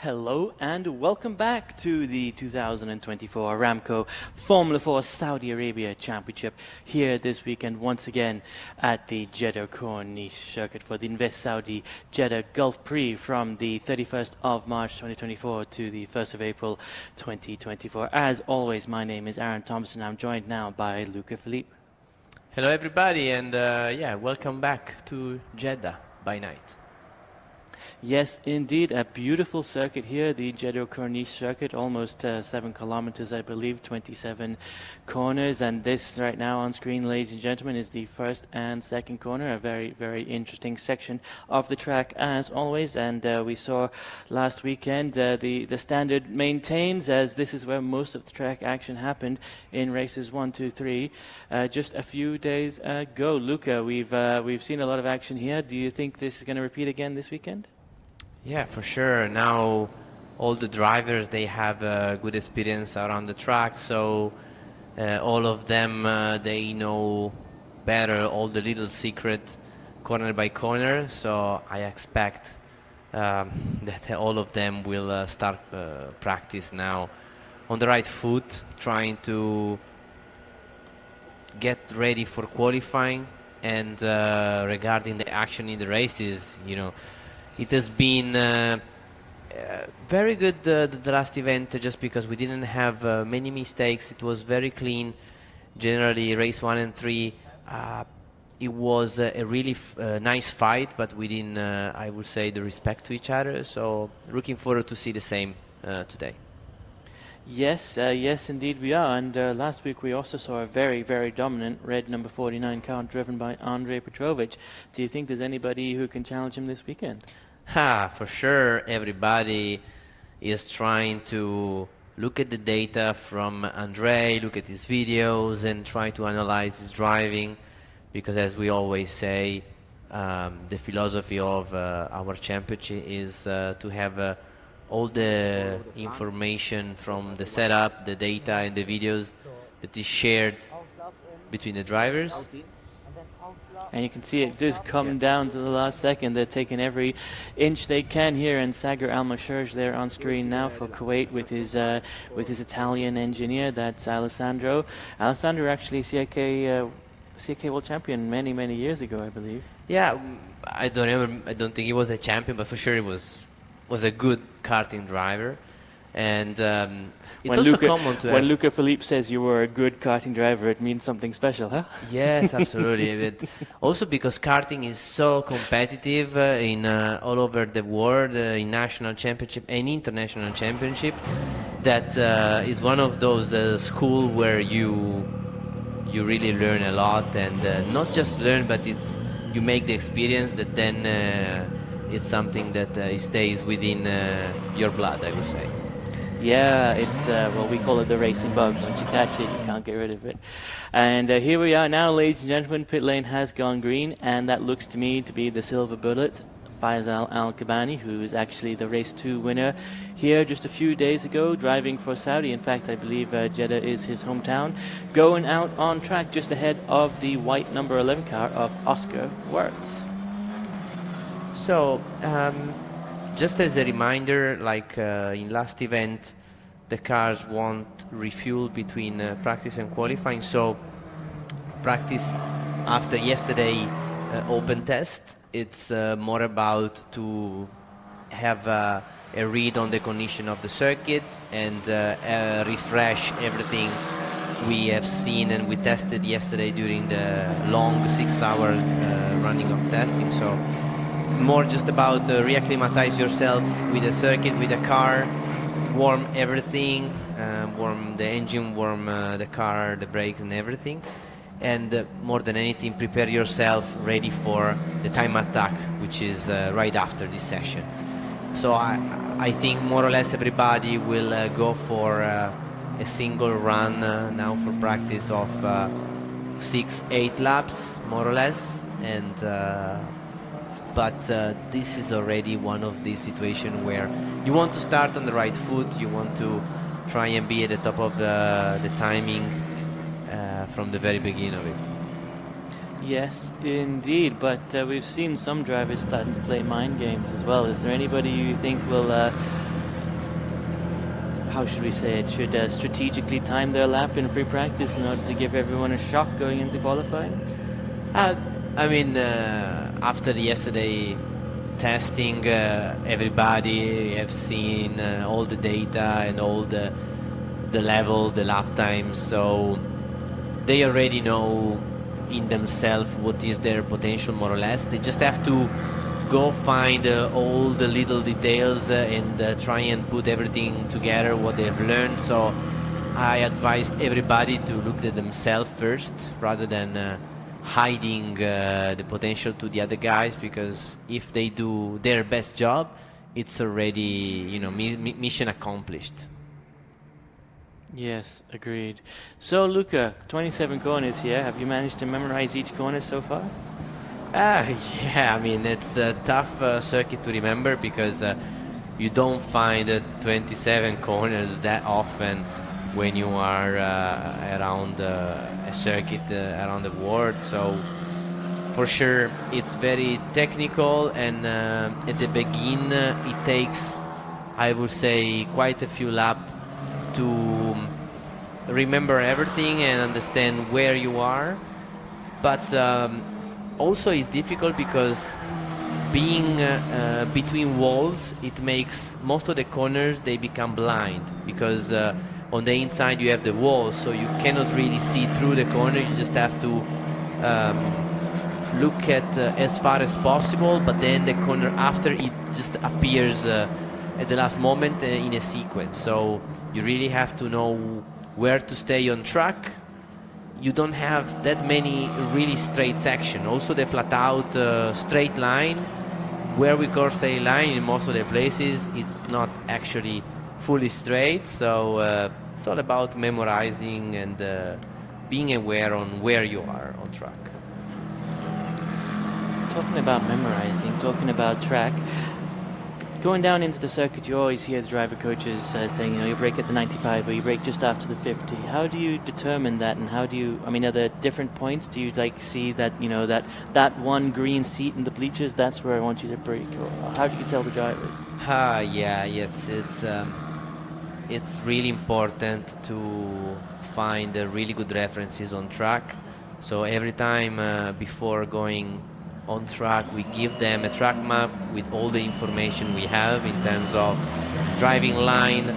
Hello and welcome back to the 2024 Aramco Formula 4 Saudi Arabia Championship here this weekend once again at the Jeddah Corniche circuit for the Invest Saudi Jeddah Gulf Prix from the 31st of March 2024 to the 1st of April 2024. As always, my name is Aaron Thompson. I'm joined now by Luca Philippe. Hello everybody, and welcome back to Jeddah by night. Yes, indeed, a beautiful circuit here, the Jeddah Corniche circuit, almost 7 kilometers, I believe, 27 corners. And this right now on screen, ladies and gentlemen, is the first and second corner, a very, very interesting section of the track as always. And we saw last weekend the standard maintains, as this is where most of the track action happened in races 1, 2, 3, just a few days ago. Luca, we've seen a lot of action here. Do you think this is going to repeat again this weekend? Yeah, for sure. Now all the drivers, they have good experience around the track, so all of them, they know better all the little secret corner by corner. So I expect that all of them will start practice now on the right foot, trying to get ready for qualifying. And regarding the action in the races, it has been very good the last event, just because we didn't have many mistakes. It was very clean. Generally, race 1 and 3, it was a really nice fight, but within, I would say, the respect to each other. So looking forward to see the same today. Yes, yes, indeed we are. And last week we also saw a very, very dominant red number 49 car driven by Andrej Petrovic. Do you think there's anybody who can challenge him this weekend? For sure, everybody is trying to look at the data from Andrej, look at his videos, and try to analyze his driving, because as we always say, the philosophy of our championship is to have all the information from the setup, the data, and the videos that is shared between the drivers. And you can see it just come down to the last second. They're taking every inch they can here. And Sagar Al-Masharj there on screen now for Kuwait with his Italian engineer. That's Alessandro. Alessandro actually CIK World Champion many, many years ago, I believe. Yeah, I don't think he was a champion, but for sure he was a good karting driver. And it's also common to when Luca Philippe says you were a good karting driver, it means something special, huh? Yes, absolutely. But also because karting is so competitive in all over the world, in national championship and international championship, that is one of those schools where you really learn a lot, and not just learn, but you make the experience that then it's something that stays within your blood, I would say. Yeah, it's, well, we call it the racing bug. Once you catch it, you can't get rid of it. And here we are now, ladies and gentlemen. Pit lane has gone green, and that looks to me to be the silver bullet. Faisal Al-Kabani, who is actually the race 2 winner here just a few days ago, driving for Saudi. In fact, I believe Jeddah is his hometown. Going out on track just ahead of the white number 11 car of Oscar Wirtz. So, just as a reminder, like in last event, the cars won't refuel between practice and qualifying. So practice after yesterday open test, it's more about to have a read on the condition of the circuit and refresh everything we have seen and we tested yesterday during the long 6-hour running of testing. So it's more just about reacclimatize yourself with the circuit, with the car, warm everything, warm the engine, warm the car, the brakes and everything. And more than anything, prepare yourself ready for the time attack, which is right after this session. So I think more or less everybody will go for a single run now for practice of 6-8 laps, more or less. And but this is already one of these situations where you want to start on the right foot, you want to try and be at the top of the timing from the very beginning of it. Yes, indeed, but we've seen some drivers starting to play mind games as well. Is there anybody you think will how should we say it, should strategically time their lap in free practice in order to give everyone a shock going into qualifying? I mean, after yesterday testing, everybody have seen all the data and all the level, the lap times, so they already know in themselves what is their potential, more or less. They just have to go find all the little details and try and put everything together, what they've learned. So I advised everybody to look at themselves first rather than hiding the potential to the other guys, because if they do their best job, it's already, you know, mission accomplished. Yes, agreed. So Luca, 27 corners here. Have you managed to memorize each corner so far? Yeah, I mean, it's a tough circuit to remember, because you don't find 27 corners that often when you are around a circuit around the world. So for sure it's very technical, and at the beginning it takes, I would say, quite a few laps to remember everything and understand where you are. But also it's difficult because being between walls, it makes most of the corners, they become blind, because on the inside you have the wall, so you cannot really see through the corner. You just have to look at as far as possible, but then the corner after it just appears at the last moment in a sequence. So you really have to know where to stay on track. You don't have that many really straight sections. Also the flat out straight line, where we call straight line in most of the places, it's not actually fully straight. So it's all about memorizing and being aware on where you are on track. Talking about memorizing, talking about track, going down into the circuit, you always hear the driver coaches saying, you know, you brake at the 95 or you brake just after the 50. How do you determine that, and how do you, I mean, are there different points? Do you like see that, you know, that one green seat in the bleachers, that's where I want you to brake? Or how do you tell the drivers? Yeah, it's really important to find really good references on track. So every time before going on track, we give them a track map with all the information we have in terms of driving line,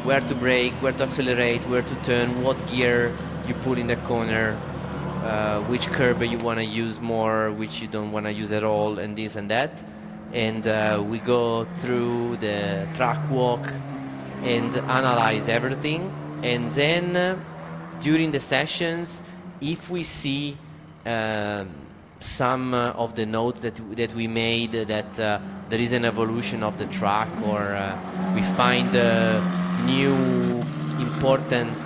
where to brake, where to accelerate, where to turn, what gear you put in the corner, which curb you want to use more, which you don't want to use at all, and this and that. And we go through the track walk and analyze everything. And then during the sessions, if we see some of the notes that we made that there is an evolution of the track, or we find new important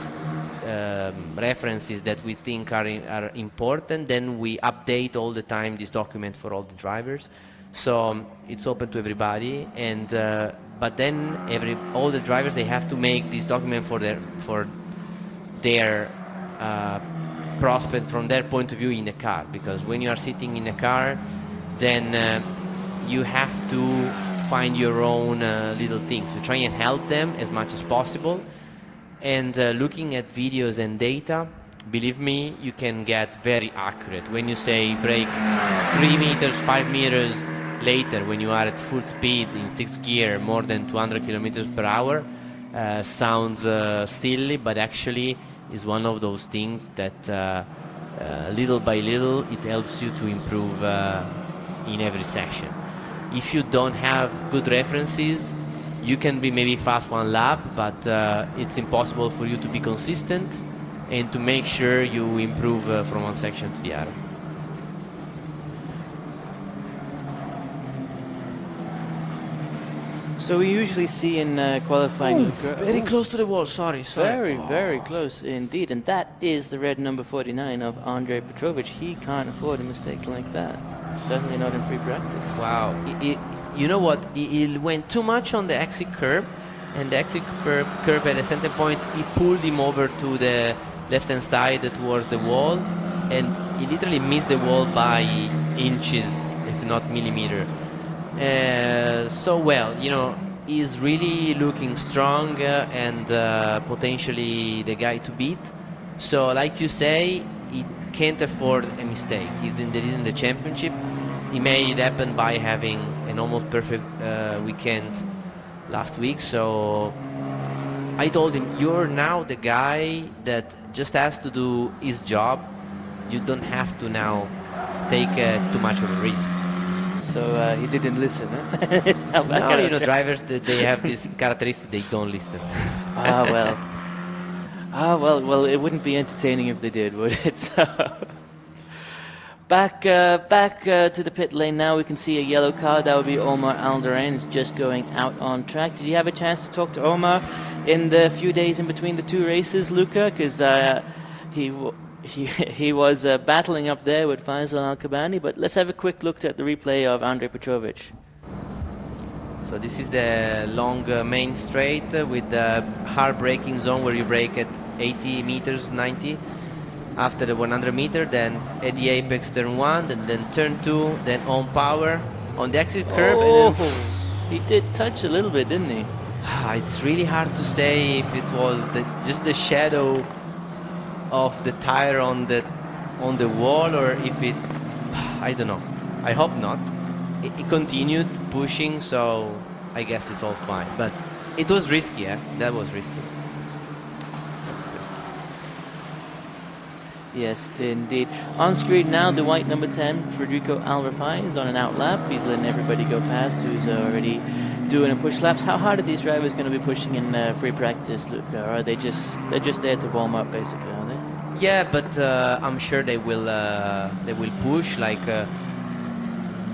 references that we think are important, then we update all the time this document for all the drivers. So it's open to everybody, and but then all the drivers, they have to make this document for their prospect from their point of view in the car, because when you are sitting in a car, then you have to find your own little things. We try and help them as much as possible, and looking at videos and data, believe me, you can get very accurate. When you say brake 3 meters, 5 meters later, when you are at full speed in 6th gear, more than 200 kilometers per hour, sounds silly, but actually is one of those things that little by little it helps you to improve in every session. If you don't have good references, you can be maybe fast one lap, but it's impossible for you to be consistent and to make sure you improve from one section to the other. So we usually see in qualifying... Very close to the wall, sorry. Very close indeed. And that is the red number 49 of Andrei Petrovic. He can't afford a mistake like that. Certainly not in free practice. Wow. You know what? He went too much on the exit curve, and the exit curve at a certain point, he pulled him over to the left-hand side towards the wall, and he literally missed the wall by inches, if not millimeter. So well, you know, is really looking strong and potentially the guy to beat. So, like you say, he can't afford a mistake. He's in the lead in the championship. He made it happen by having an almost perfect weekend last week. So I told him, you're now the guy that just has to do his job. You don't have to now take too much of a risk. So he didn't listen, huh? It's now back No, on you know, track. drivers, they have this characteristic, they don't listen. Well, it wouldn't be entertaining if they did, would it? So, back to the pit lane now. We can see a yellow car. That would be Omar Alderaan. Is just going out on track. Did you have a chance to talk to Omar in the few days in between the two races, Luca? Because he was battling up there with Faisal Al-Kabani. But let's have a quick look at the replay of Andrei Petrovic. So this is the long main straight with the hard braking zone where you brake at 80 meters, 90. After the 100 meter, then at the apex turn 1, and then turn 2, then on power on the exit curb. And then He did touch a little bit, didn't he? it's really hard to say if it was just the shadow of the tire on the wall, or if it, I don't know. I hope not. It continued pushing, so I guess it's all fine. But it was risky, eh? That was risky. Yes, indeed. On screen now, the white number 10, Federico Alvarez, is on an out lap. He's letting everybody go past who's already doing a push laps. How hard are these drivers going to be pushing in free practice, Luca? Or are they're just there to warm up, basically, are they? Yeah, but I'm sure they will push. Like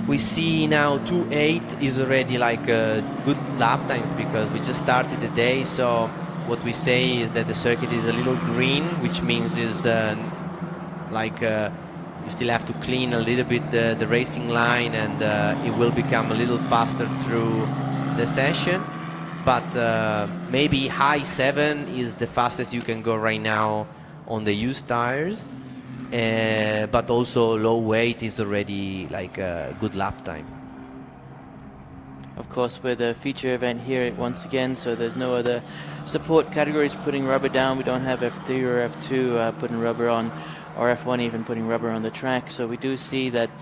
we see now, 2:08 is already like good lap times because we just started the day. So what we say is that the circuit is a little green, which means is you still have to clean a little bit the racing line, and it will become a little faster through the session. But maybe high 7 is the fastest you can go right now on the used tires, but also low weight is already like a good lap time. Of course, we're the feature event here once again, so there's no other support categories putting rubber down. We don't have F3 or F2 putting rubber on, or F1 even putting rubber on the track. So we do see that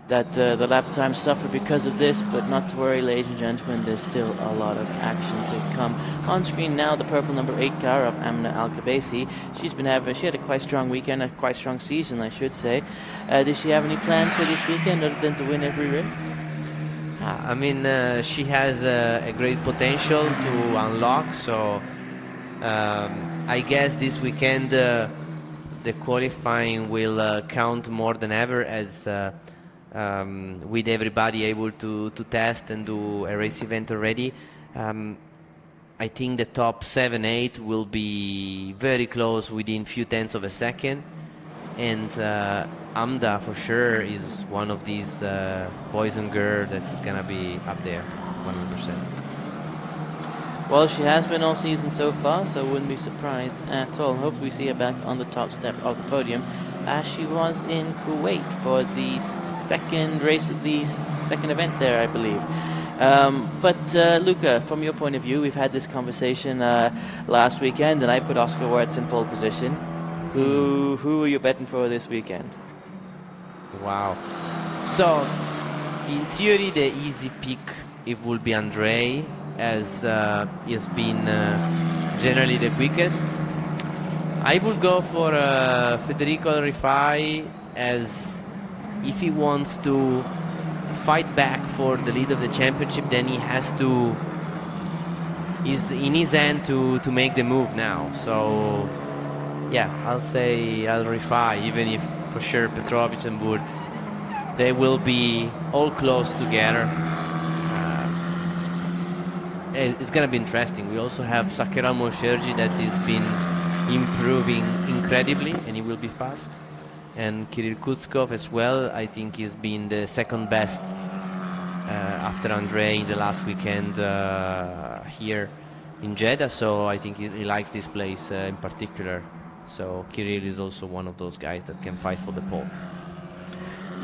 the lap times suffer because of this, but not to worry, ladies and gentlemen, there's still a lot of action to come. On screen now, the purple number 8 car of Amna Al-Kabasi. She had a quite strong weekend, a quite strong season, I should say. Does she have any plans for this weekend other than to win every race? I mean, she has a great potential to unlock, so I guess this weekend the qualifying will count more than ever, as with everybody able to test and do a race event already. I think the top 7-8 will be very close, within few tenths of a second, and Amda for sure is one of these boys and girls that is gonna be up there 100%. Well, she has been all season so far, so I wouldn't be surprised at all. Hopefully we see her back on the top step of the podium, as she was in Kuwait for the second race of the second event there, I believe. But Luca, from your point of view, we've had this conversation last weekend, and I put Oscar Wertz in pole position. Who are you betting for this weekend? Wow. So, in theory, the easy pick, it will be Andrei, as he has been generally the quickest. I will go for Federico Rifai, as if he wants to fight back for the lead of the championship, then he has to, is in his hand to make the move now. So yeah, I'll say Al Rifai, even if for sure Petrovic and Wurz, they will be all close together. It's gonna be interesting. We also have Sakira Mosherji that has been improving incredibly, and he will be fast. And Kirill Kutskov as well. I think he's been the second best after Andrei in the last weekend here in Jeddah. So I think he likes this place in particular. So Kirill is also one of those guys that can fight for the pole.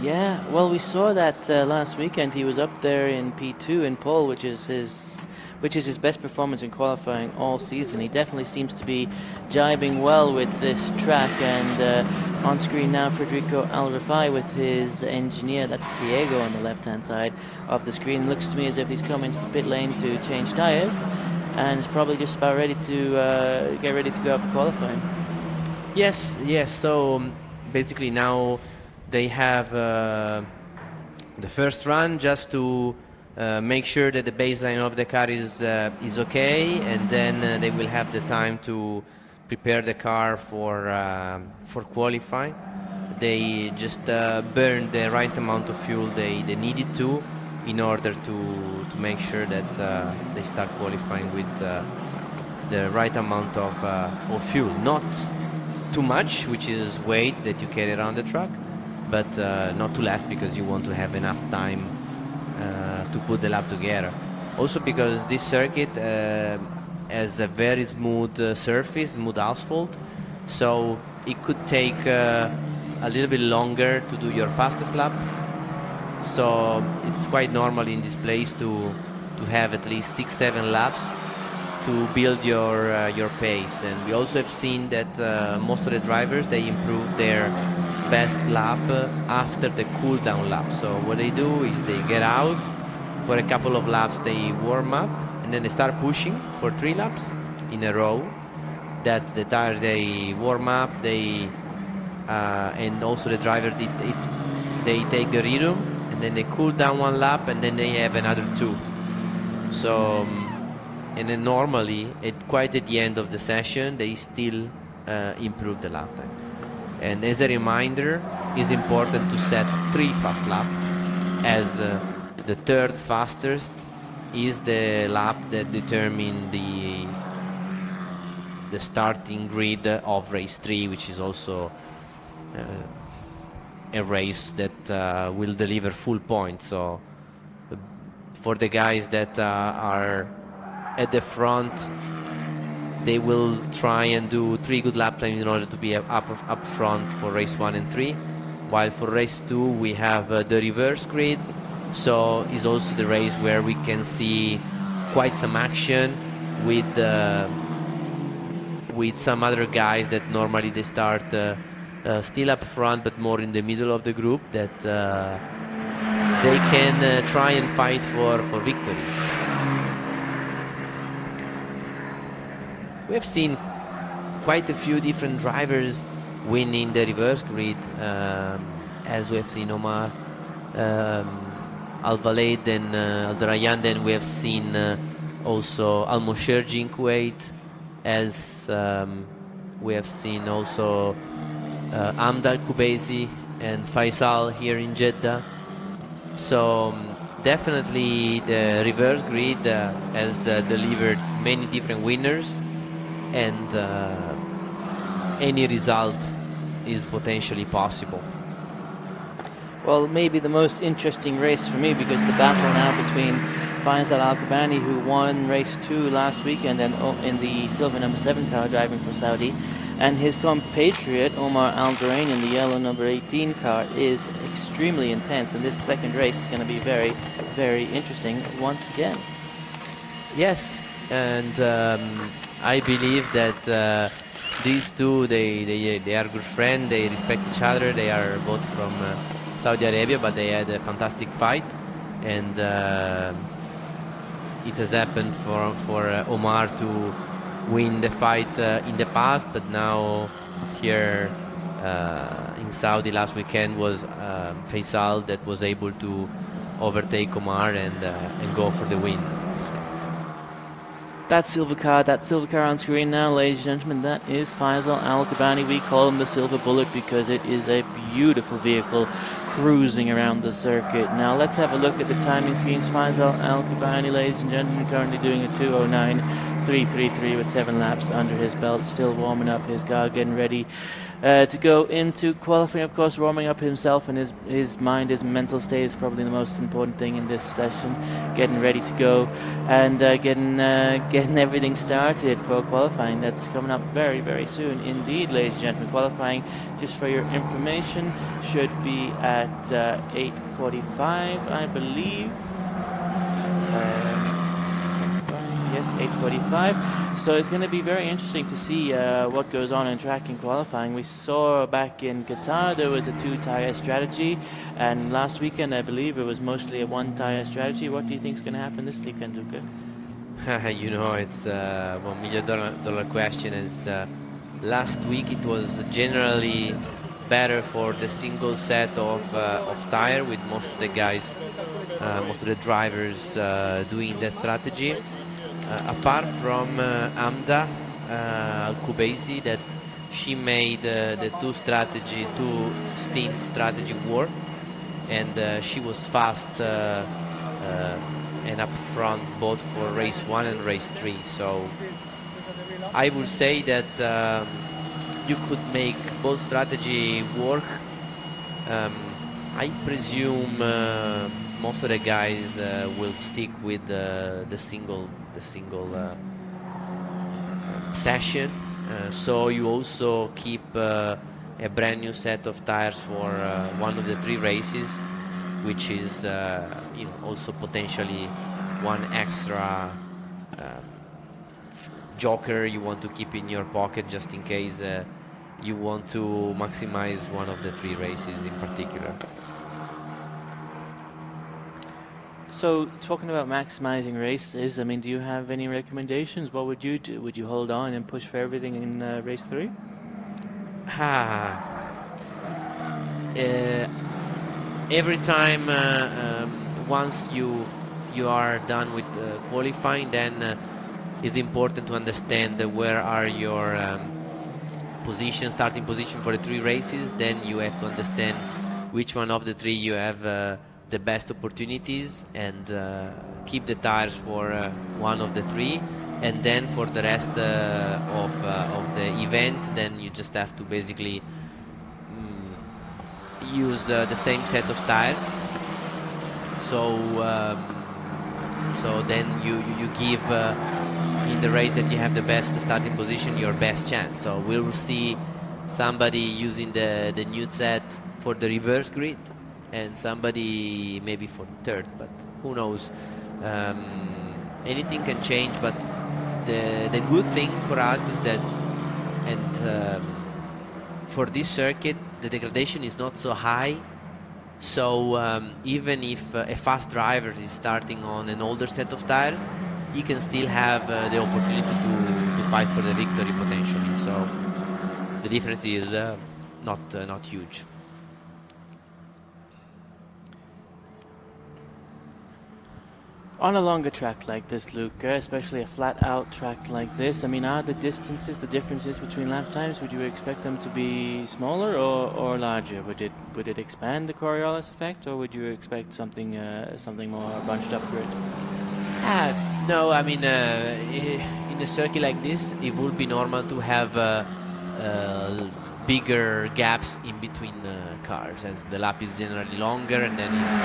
Yeah, well, we saw that last weekend. He was up there in P2 in pole, which is his which is his best performance in qualifying all season. He definitely seems to be jibing well with this track, and on screen now Federico Alrifai with his engineer, that's Diego on the left hand side of the screen. Looks to me as if he's come into the pit lane to change tyres, and is probably just about ready to get ready to go up for qualifying. Yes, so basically now they have the first run just to make sure that the baseline of the car is okay, and then they will have the time to prepare the car for qualify. They just burned the right amount of fuel they needed to in order to make sure that they start qualifying with the right amount of fuel. Not too much, which is weight that you carry around the truck, but not too less, because you want to have enough time to put the lap together. Also because this circuit has a very smooth surface, smooth asphalt, so it could take a little bit longer to do your fastest lap. So it's quite normal in this place to have at least 6-7 laps to build your pace. And we also have seen that most of the drivers, they improve their best lap after the cool down lap. So what they do is they get out for a couple of laps, they warm up, and then they start pushing for 3 laps in a row. That the tires, they warm up, and also the driver they take the rhythm, and then they cool down 1 lap, and then they have another 2. So and then normally quite at the end of the session they still improve the lap time. And as a reminder, it's important to set 3 fast laps, as the third fastest is the lap that determines the starting grid of race 3, which is also a race that will deliver full points. So for the guys that are at the front, they will try and do 3 good lap times in order to be up front for race 1 and 3, while for race 2 we have the reverse grid. So it's also the race where we can see quite some action with some other guys that normally they start still up front but more in the middle of the group, that they can try and fight for victories. We have seen quite a few different drivers winning the reverse grid, as we have seen Omar Al-Valed and Al-Darayan. Then we have seen also Al-Mosherji in Kuwait, as we have seen also Amdal Kubezi and Faisal here in Jeddah. So definitely the reverse grid has delivered many different winners, and any result is potentially possible. Well, maybe the most interesting race for me, because the battle now between Faisal Al-Kubani, who won race 2 last weekend and in the silver number 7 car driving for Saudi, and his compatriot Omar Al-Durain in the yellow number 18 car, is extremely intense, and this second race is going to be very, very interesting once again. Yes, and I believe that these two, they are good friends, they respect each other, they are both from Saudi Arabia, but they had a fantastic fight, and it has happened for Omar to win the fight in the past, but now here in Saudi last weekend was Faisal that was able to overtake Omar and go for the win. That silver car on screen now, ladies and gentlemen, that is Faisal Al-Kubani. We call him the Silver Bullet because it is a beautiful vehicle cruising around the circuit. Now let's have a look at the timing screens. Faisal Al-Kubani, ladies and gentlemen, currently doing a 2:09.333 with 7 laps under his belt, still warming up his car, getting ready to go into qualifying. Of course, warming up himself and his mind, his mental state is probably the most important thing in this session. Getting ready to go and getting everything started for qualifying. That's coming up very, very soon indeed, ladies and gentlemen. Qualifying, just for your information, should be at 8:45, I believe. guess 8:45. So it's going to be very interesting to see what goes on in track and qualifying. We saw back in Qatar there was a 2-tire strategy, and last weekend I believe it was mostly a 1-tire strategy. What do you think is going to happen this weekend, Luca? You know, it's $1 million question. Is last week it was generally better for the single set of tire, with most of the guys, most of the drivers doing that strategy. Apart from Amda Al-Kubaisi, that she made the two stint strategy work, and she was fast and up front both for race 1 and race 3. So I would say that you could make both strategy work. I presume most of the guys will stick with the single session. So you also keep a brand new set of tires for one of the 3 races, which is also potentially one extra joker you want to keep in your pocket, just in case you want to maximize one of the 3 races in particular. So talking about maximizing races, I mean, do you have any recommendations? What would you do? Would you hold on and push for everything in race 3? Every time once you are done with qualifying, then it's important to understand where are your starting position for the 3 races. Then you have to understand which one of the 3 you have the best opportunities, and keep the tires for one of the 3. And then for the rest of the event, then you just have to basically use the same set of tires. So then you give in the race that you have the best starting position your best chance. So we will see somebody using the new set for the reverse grid, and somebody maybe for the 3rd, but who knows. Anything can change, but the good thing for us is that, and for this circuit, the degradation is not so high. So even if a fast driver is starting on an older set of tires, he can still have the opportunity to fight for the victory potentially. So the difference is not huge. On a longer track like this, Luca, especially a flat-out track like this, I mean, are the differences between lap times, would you expect them to be smaller or larger? Would it expand the Coriolis effect, or would you expect something more bunched up grid? No, I mean, in a circuit like this, it would be normal to have bigger gaps in between cars, as the lap is generally longer, and then it's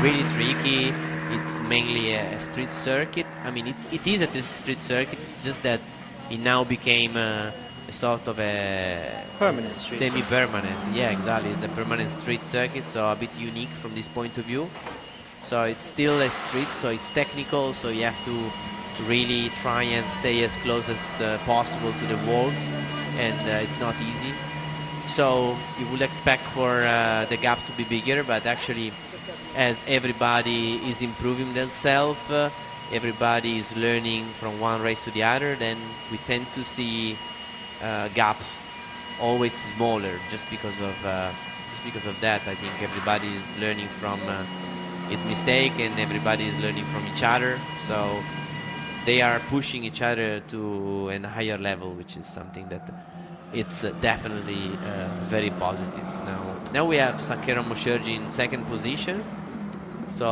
really tricky. It's mainly a street circuit. I mean, it is a street circuit. It's just that it now became a sort of a permanent semi-permanent. Yeah, exactly. It's a permanent street circuit, so a bit unique from this point of view. So it's still a street, so it's technical. So you have to really try and stay as close as possible to the walls, and it's not easy. So you would expect for the gaps to be bigger, but actually, as everybody is improving themselves, everybody is learning from one race to the other, then we tend to see gaps always smaller, just because of that. I think everybody is learning from its mistake, and everybody is learning from each other. So they are pushing each other to a higher level, which is something that it's definitely very positive. Now we have Sakero Mosherji in 2nd position. So,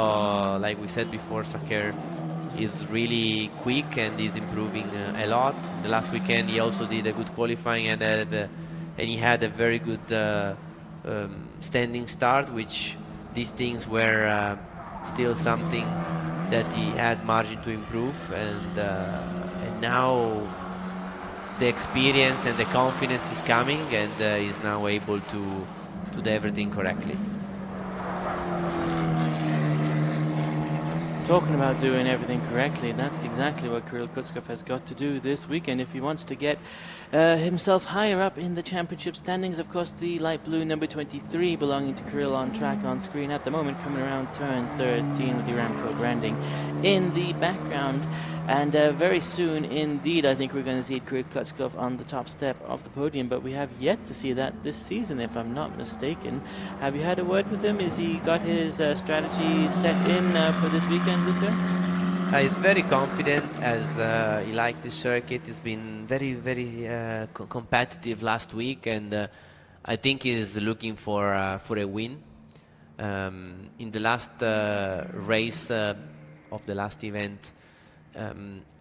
like we said before, Saker is really quick and is improving a lot. The last weekend he also did a good qualifying, and he had a very good standing start, which these things were still something that he had margin to improve, and now the experience and the confidence is coming, and is now able to do everything correctly. Talking about doing everything correctly, that's exactly what Kirill Kutskov has got to do this weekend if he wants to get himself higher up in the championship standings. Of course, the light blue number 23 belonging to Kirill on track on screen at the moment, coming around turn 13 with the Ramco branding in the background. And very soon indeed, I think we're going to see Kirill Kutskov on the top step of the podium, but we have yet to see that this season, if I'm not mistaken. Have you had a word with him? Has he got his strategy set in for this weekend, Luca? He's very confident as he likes the circuit. He's been very, very competitive last week, and I think he's looking for a win. In the last race of the last event,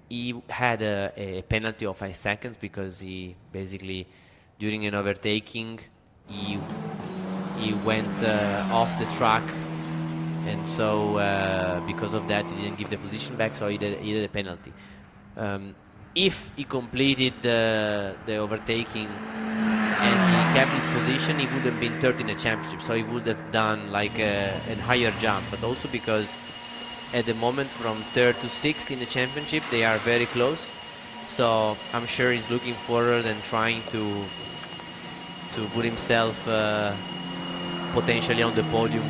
he had a penalty of 5 seconds because he basically, during an overtaking, he went off the track, and so because of that he didn't give the position back, so he did a penalty. If he completed the overtaking and he kept his position, he would have been third in the championship, so he would have done like a higher jump. But also because at the moment from third to sixth in the championship they are very close, so I'm sure he's looking forward and trying to put himself potentially on the podium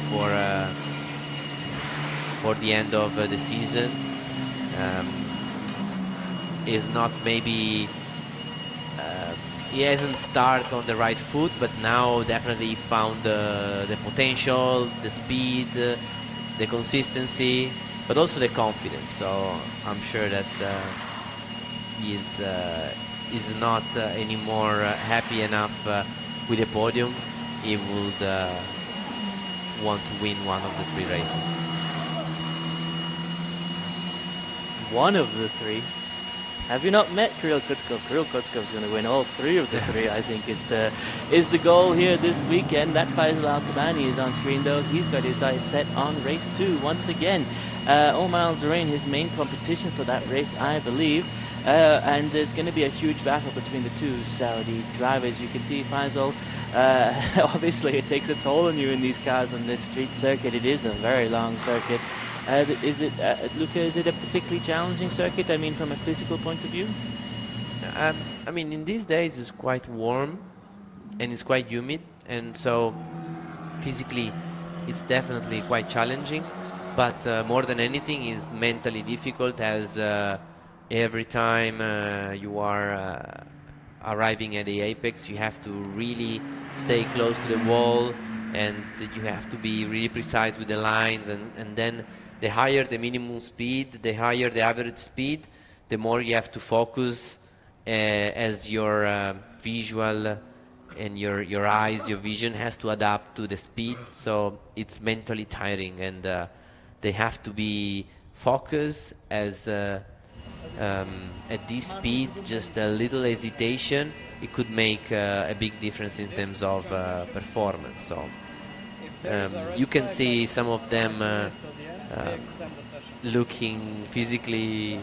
for the end of the season. Is not maybe he hasn't started on the right foot, but now definitely he found the potential, the speed, the consistency, but also the confidence. So I'm sure that he is not anymore happy enough with the podium. He would want to win one of the 3 races. One of the 3? Have you not met Kirill Kutskov? Kirill Kutskov is going to win all 3 of the 3, I think, is the goal here this weekend. That Faisal Al-Tabani is on screen, though. He's got his eyes set on race 2 once again. Oman Al-Zurain, his main competition for that race, I believe. And there's going to be a huge battle between the 2 Saudi drivers. You can see Faisal, obviously it takes a toll on you in these cars on this street circuit. It is a very long circuit. Is it, Luca, is it a particularly challenging circuit, I mean, from a physical point of view? I mean, in these days it's quite warm and it's quite humid, and so physically it's definitely quite challenging, but more than anything is mentally difficult, as every time you are arriving at the apex you have to really stay close to the wall, and you have to be really precise with the lines, and then the higher the minimum speed, the higher the average speed, the more you have to focus as your visual and your eyes, your vision has to adapt to the speed. So it's mentally tiring, and they have to be focused as at this speed. Just a little hesitation, it could make a big difference in terms of performance. So you can see some of them looking physically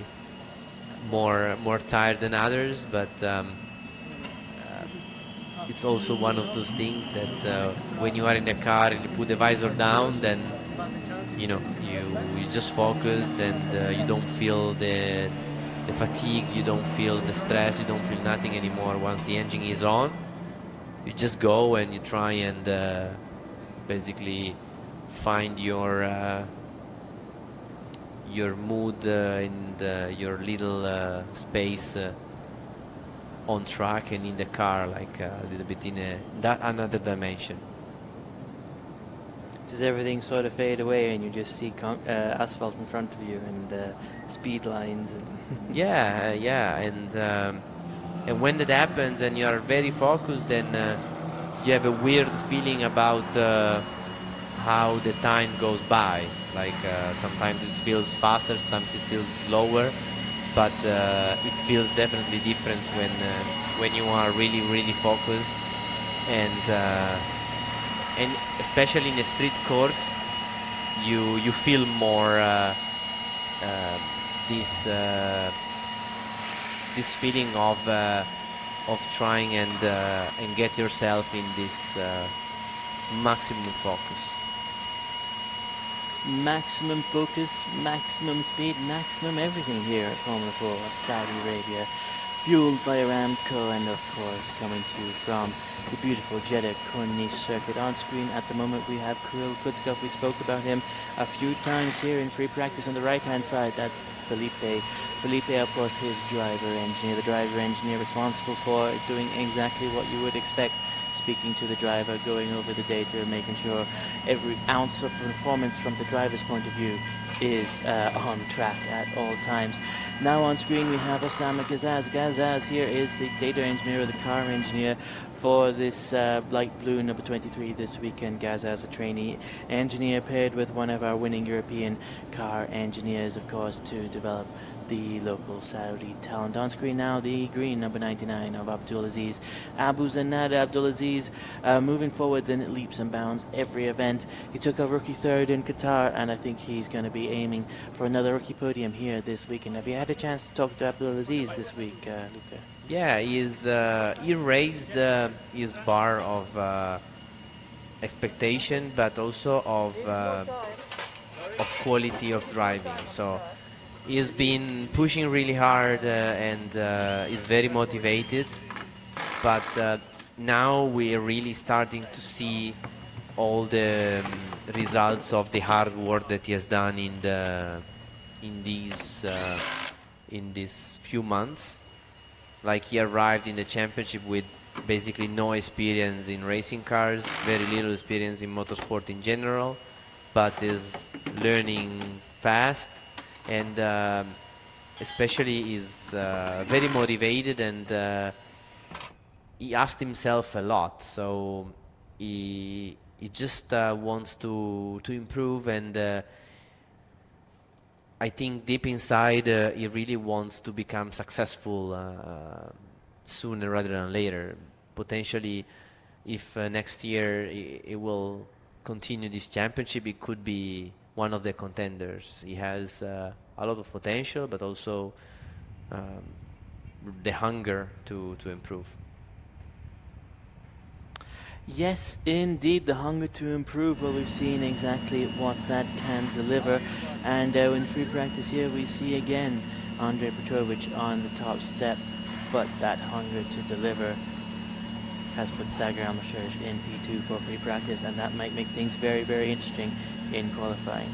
more tired than others, but it's also one of those things that when you are in a car and you put the visor down, then you know you just focus, and you don't feel the fatigue, you don't feel the stress, you don't feel nothing anymore. Once the engine is on, you just go and you try and basically find your mood in your little space on track and in the car, like a little bit in another dimension. Does everything sort of fade away and you just see asphalt in front of you and speed lines? And yeah, and when that happens and you are very focused, then you have a weird feeling about how the time goes by. Like sometimes it feels faster, sometimes it feels slower, but it feels definitely different when you are really focused, and especially in a street course, you feel more this feeling of trying and get yourself in this maximum focus. maximum focus, maximum speed, maximum everything here at Formula 4 Saudi Arabia, fueled by Aramco, and of course coming to you from the beautiful Jeddah Corniche circuit. On screen at the moment we have Kirill Kutskov. We spoke about him a few times here in free practice. On the right hand side, that's Felipe. Felipe, of course, his driver engineer, the driver engineer responsible for doing exactly what you would expect, speaking to the driver, going over the data, making sure every ounce of performance from the driver's point of view is on track at all times. Now on screen we have Osama Gazaz. Gazaz here is the data engineer, or the car engineer, for this light blue number 23 this weekend. Gazaz, a trainee engineer, paired with one of our winning European car engineers, of course, to develop the local Saudi talent. On screen now, the green number 99 of Abdulaziz Abu Zanad. Abdulaziz moving forwards in leaps and bounds every event. He took a rookie third in Qatar, and I think he's going to be aiming for another rookie podium here this weekend. Have you had a chance to talk to Abdulaziz this week, Luca? Yeah, he raised his bar of expectation, but also of quality of driving. So he's been pushing really hard and is very motivated. But now we're really starting to see all the results of the hard work that he has done in these few months. Like, he arrived in the championship with basically no experience in racing cars, very little experience in motorsport in general, but is learning fast, and especially is very motivated, and he asked himself a lot. So he just wants to improve, and I think deep inside he really wants to become successful sooner rather than later. Potentially, if next year he will continue this championship, he could be one of the contenders. He has a lot of potential, but also the hunger to improve. Yes, indeed, the hunger to improve. Well, we've seen exactly what that can deliver. And in free practice here, we see again Andrei Petrovic on the top step. But that hunger to deliver has put Sagar Almashirj in P2 for free practice, and that might make things very, very interesting in qualifying.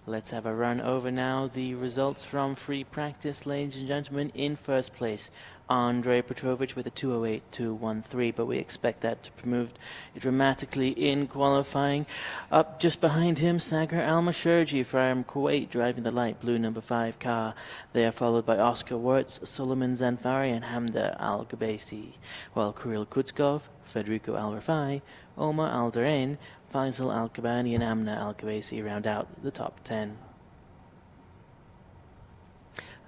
Let's have a run over now the results from free practice, ladies and gentlemen. In first place, Andrei Petrovic with a 2:08.213, but we expect that to move dramatically in qualifying. Up just behind him, Sagar Almashirji from Kuwait, driving the light blue number 5 car. They are followed by Oscar Wirtz, Suleiman Zanfari, and Hamda Al-Ghabaisi, while Kirill Kutskov, Federico Al-Rafai, Omar Al-Darain, Faisal Al-Kabani, and Amna Al-Ghabaisi round out the top 10.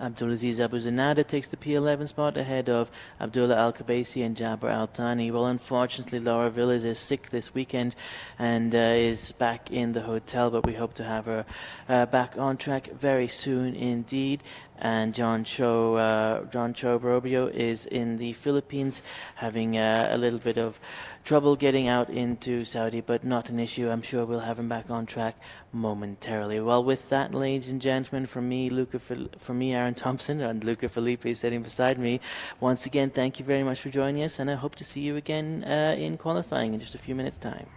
Abdulaziz Abu Zanada takes the P11 spot ahead of Abdullah Al-Kabaisi and Jabir Al-Thani. Well, unfortunately, Laura Villas is sick this weekend and is back in the hotel, but we hope to have her back on track very soon indeed. And John Cho Borobio is in the Philippines, having a little bit of trouble getting out into Saudi, but not an issue. I'm sure we'll have him back on track momentarily. Well, with that, ladies and gentlemen, from me, Aaron Thompson, and Luca Felipe sitting beside me, once again, thank you very much for joining us, and I hope to see you again in qualifying in just a few minutes' time.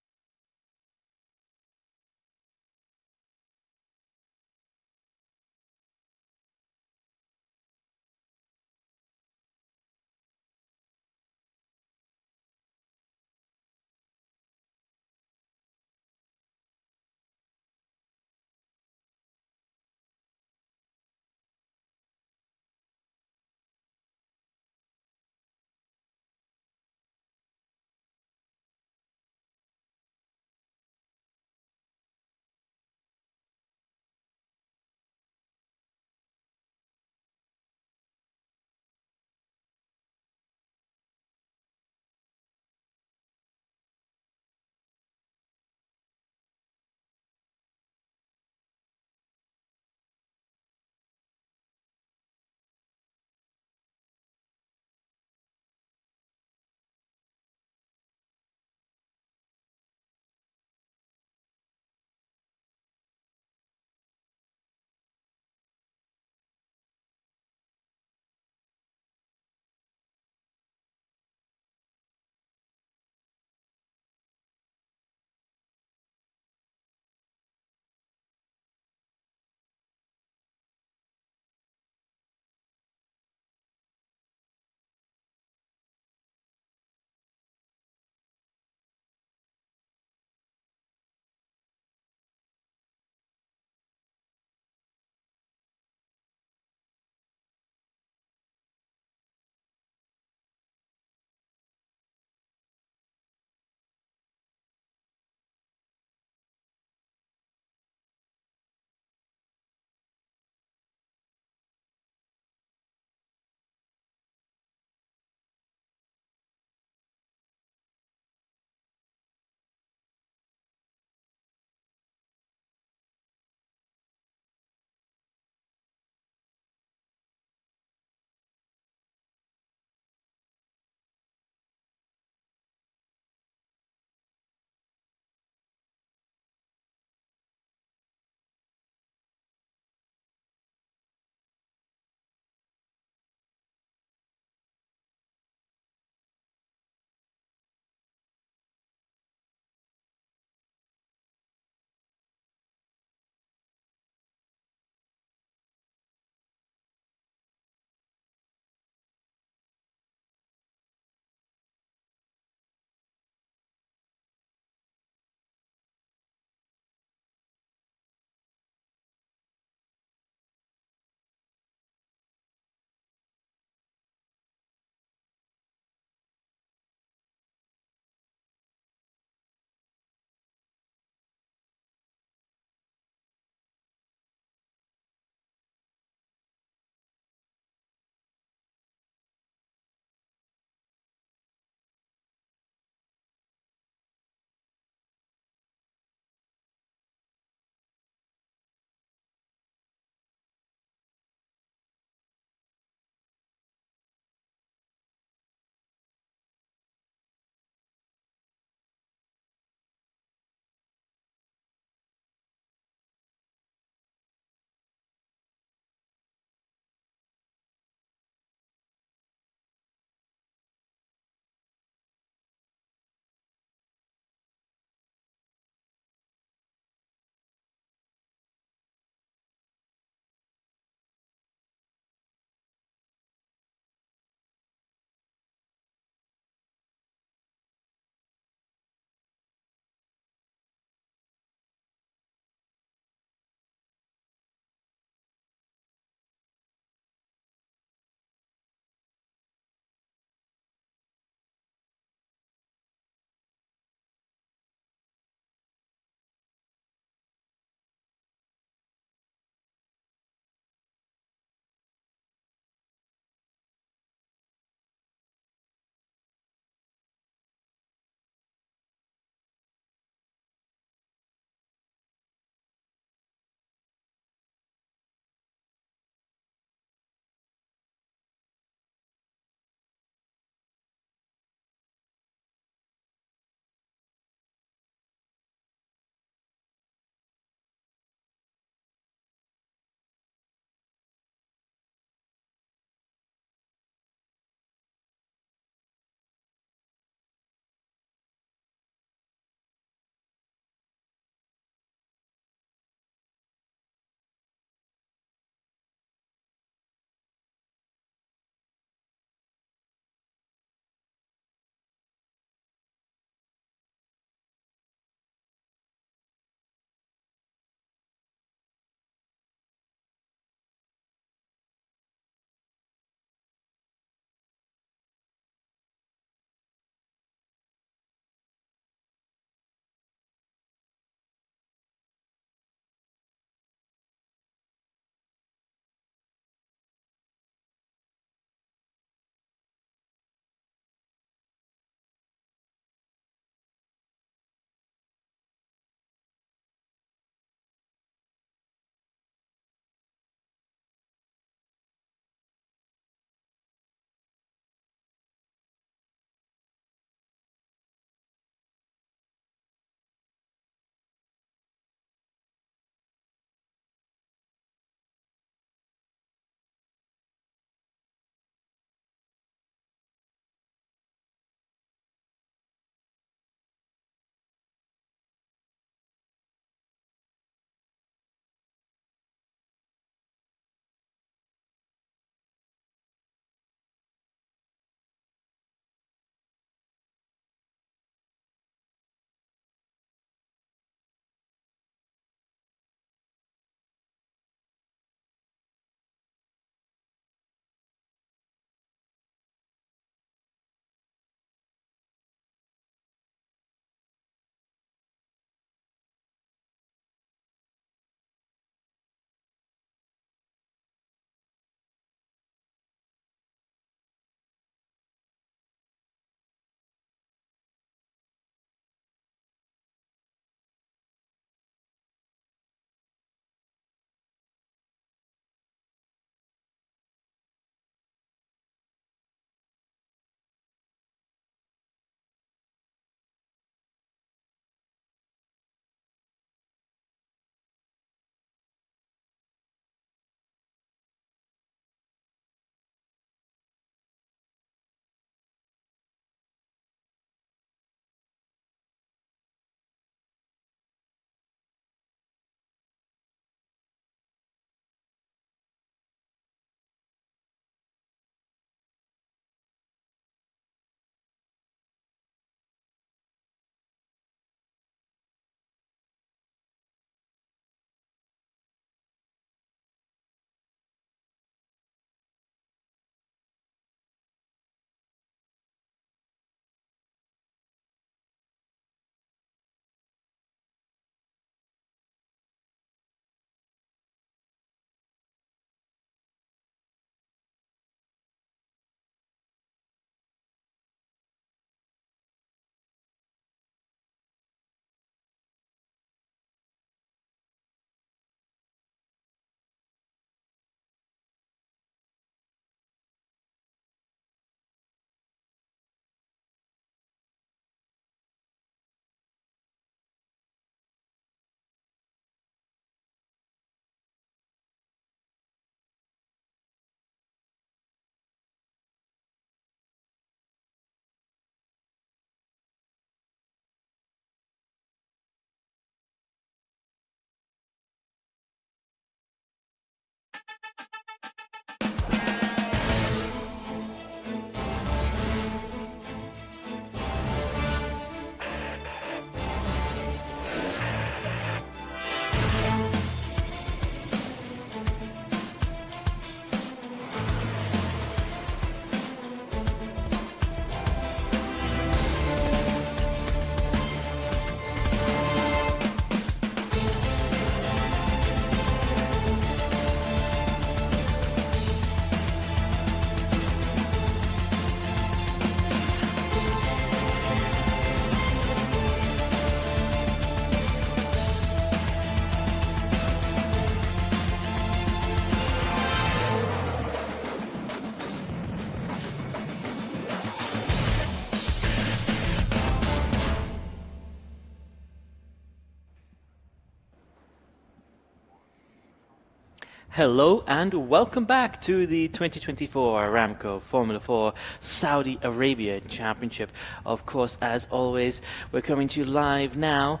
Hello and welcome back to the 2024 Aramco Formula 4 Saudi Arabia Championship. Of course, as always, we're coming to you live now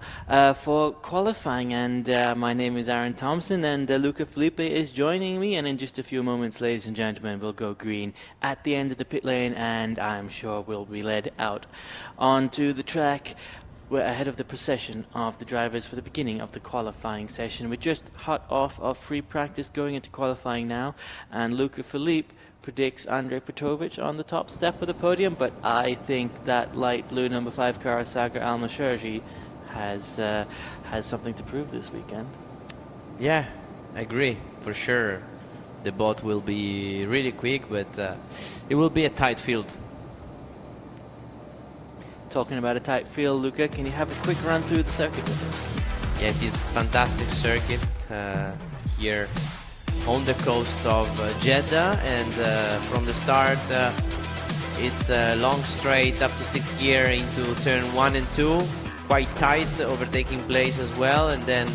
for qualifying, and my name is Aaron Thompson, and Luca Felipe is joining me, and in just a few moments, ladies and gentlemen, we'll go green at the end of the pit lane, and I'm sure we'll be led out onto the track. We're ahead of the procession of the drivers for the beginning of the qualifying session. We're just hot off of free practice going into qualifying now, and Luca Felipe predicts Andrej Petrovic on the top step of the podium, but I think that light blue number 5 car, Sagar Al-Masharji, has something to prove this weekend. Yeah, I agree, for sure. The boat will be really quick, but it will be a tight field. Talking about a tight field, Luca, can you have a quick run through the circuit with us? Yeah, it is a fantastic circuit here on the coast of Jeddah, and from the start it's a long straight up to 6th gear into turn 1 and 2, quite tight, overtaking place as well, and then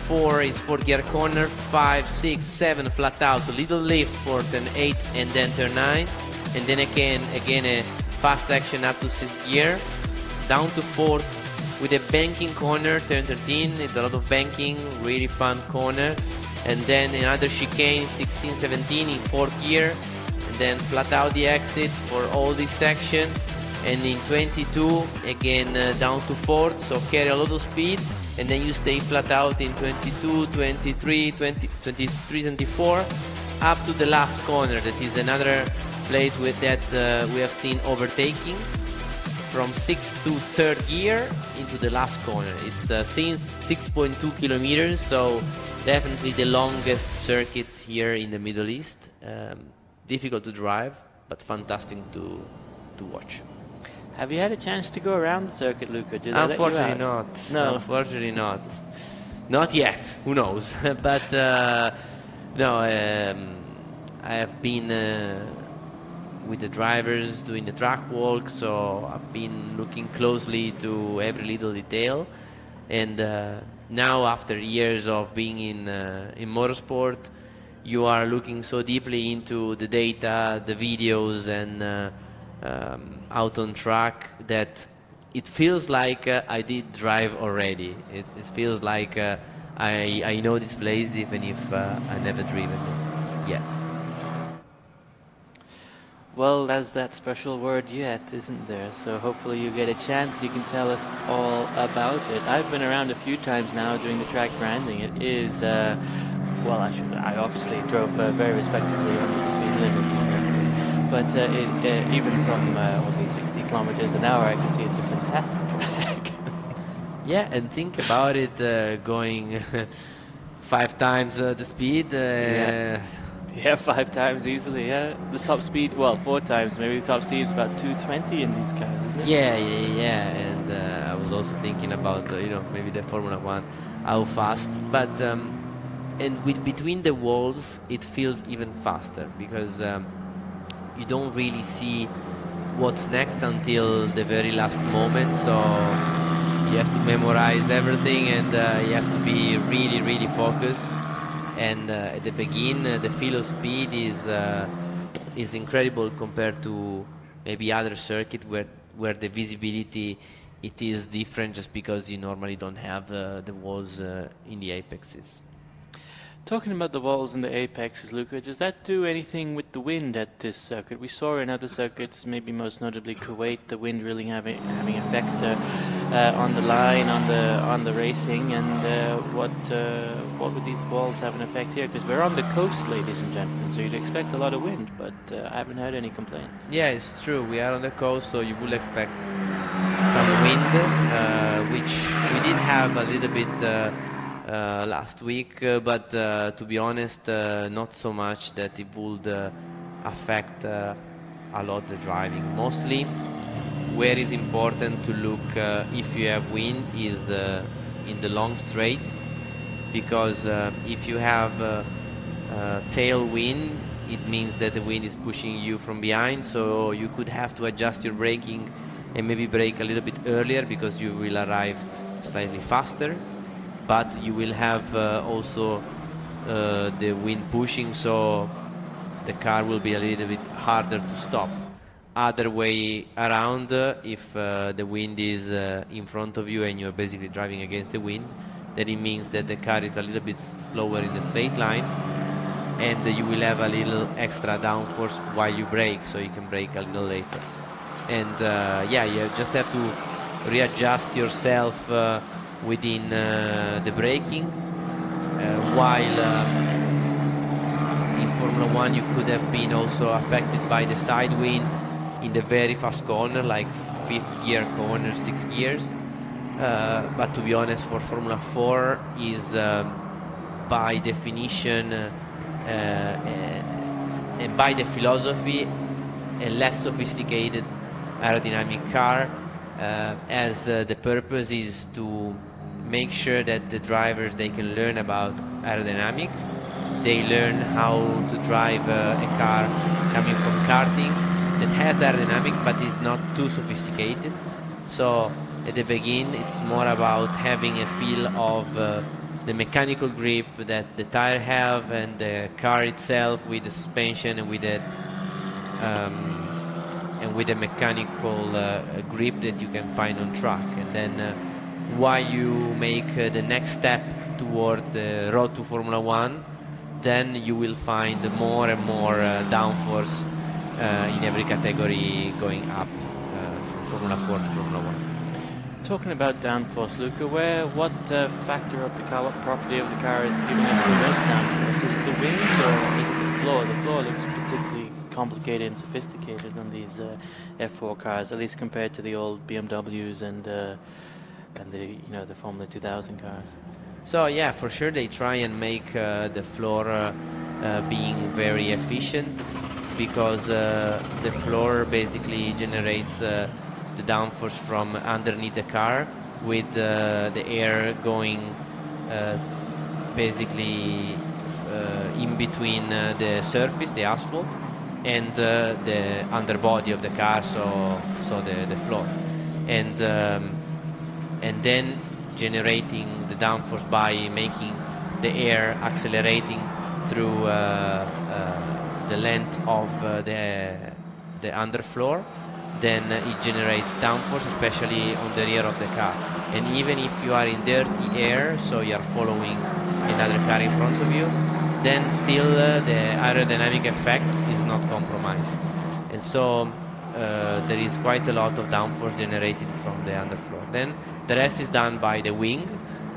4 is 4th gear corner, 5, 6, 7 flat out, a little lift for turn 8 and then turn 9, and then again a fast section up to 6th gear, down to 4th with a banking corner, turn 13, it's a lot of banking, really fun corner, and then another chicane, 16, 17 in 4th gear, and then flat out the exit for all this section, and in 22, again down to 4th, so carry a lot of speed, and then you stay flat out in 22, 23, 23, 24, up to the last corner, that is another place with that we have seen overtaking from 6th to 3rd gear into the last corner. It's since 6.2 kilometers, so definitely the longest circuit here in the Middle East. Difficult to drive, but fantastic to watch. Have you had a chance to go around the circuit, Luca? Unfortunately not. No. Unfortunately not. Not yet. Who knows? But no, I have been with the drivers doing the track walk, so I've been looking closely to every little detail, and now after years of being in motorsport, you are looking so deeply into the data, the videos, and out on track that it feels like I did drive already. It feels like I know this place even if I never driven it yet. Well, there's that special word yet, isn't there? So hopefully you get a chance, you can tell us all about it. I've been around a few times now doing the track branding. It is, well, I obviously drove very respectively under the speed limit here. But even from only 60 kilometers an hour, I can see it's a fantastic track. Yeah, and think about it, going 5 times the speed. Yeah, 5 times easily, yeah. The top speed, well, 4 times. Maybe the top speed is about 220 in these cars, isn't it? Yeah. And I was also thinking about, maybe the Formula 1, how fast. But, and between the walls, it feels even faster because you don't really see what's next until the very last moment. So you have to memorize everything, and you have to be really, really focused. And at the beginning, the feel of speed is incredible compared to maybe other circuit where the visibility it is different just because you normally don't have the walls in the apexes. Talking about the walls and the apexes, Luca, does that do anything with the wind at this circuit? We saw in other circuits, maybe most notably Kuwait, the wind really having effect on the line, on the racing, and what would these walls have an effect here? Because we're on the coast, ladies and gentlemen, so you'd expect a lot of wind, but I haven't heard any complaints. Yeah, it's true. We are on the coast, so you will expect some wind, which we did have a little bit last week, but to be honest, not so much that it would affect a lot the driving. Mostly where it's important to look if you have wind is in the long straight, because if you have tailwind, it means that the wind is pushing you from behind, so you could have to adjust your braking and maybe brake a little bit earlier because you will arrive slightly faster, but you will have also the wind pushing, so the car will be a little bit harder to stop. Other way around, if the wind is in front of you and you're basically driving against the wind, then it means that the car is a little bit slower in the straight line, and you will have a little extra downforce while you brake, so you can brake a little later. And yeah, you just have to readjust yourself within the braking, while in Formula 1 you could have been also affected by the side wind in the very fast corner, like 5th gear corner, 6 gears. But to be honest, for Formula 4 is by definition and by the philosophy a less sophisticated aerodynamic car, as the purpose is to make sure that the drivers, they can learn about aerodynamic. They learn how to drive a car coming from karting that has aerodynamic but is not too sophisticated. So at the beginning it's more about having a feel of the mechanical grip that the tire have, and the car itself with the suspension and with the mechanical grip that you can find on track. And then while you make the next step toward the road to Formula 1, then you will find more and more downforce in every category going up from Formula 4 to Formula 1. Talking about downforce, Luca, what factor of the car, what property of the car is giving us the most downforce? Is it the wings or is it the floor? The floor looks particularly complicated and sophisticated on these F4 cars, at least compared to the old BMWs and the the Formula 2000 cars. So yeah, for sure they try and make the floor being very efficient, because the floor basically generates the downforce from underneath the car, with the air going basically in between the surface, the asphalt, and the underbody of the car, so the floor, and then generating the downforce by making the air accelerating through the length of the underfloor. Then it generates downforce, especially on the rear of the car. And even if you are in dirty air, so you are following another car in front of you, then still the aerodynamic effect is not compromised. And so there is quite a lot of downforce generated from the underfloor. Then the rest is done by the wing,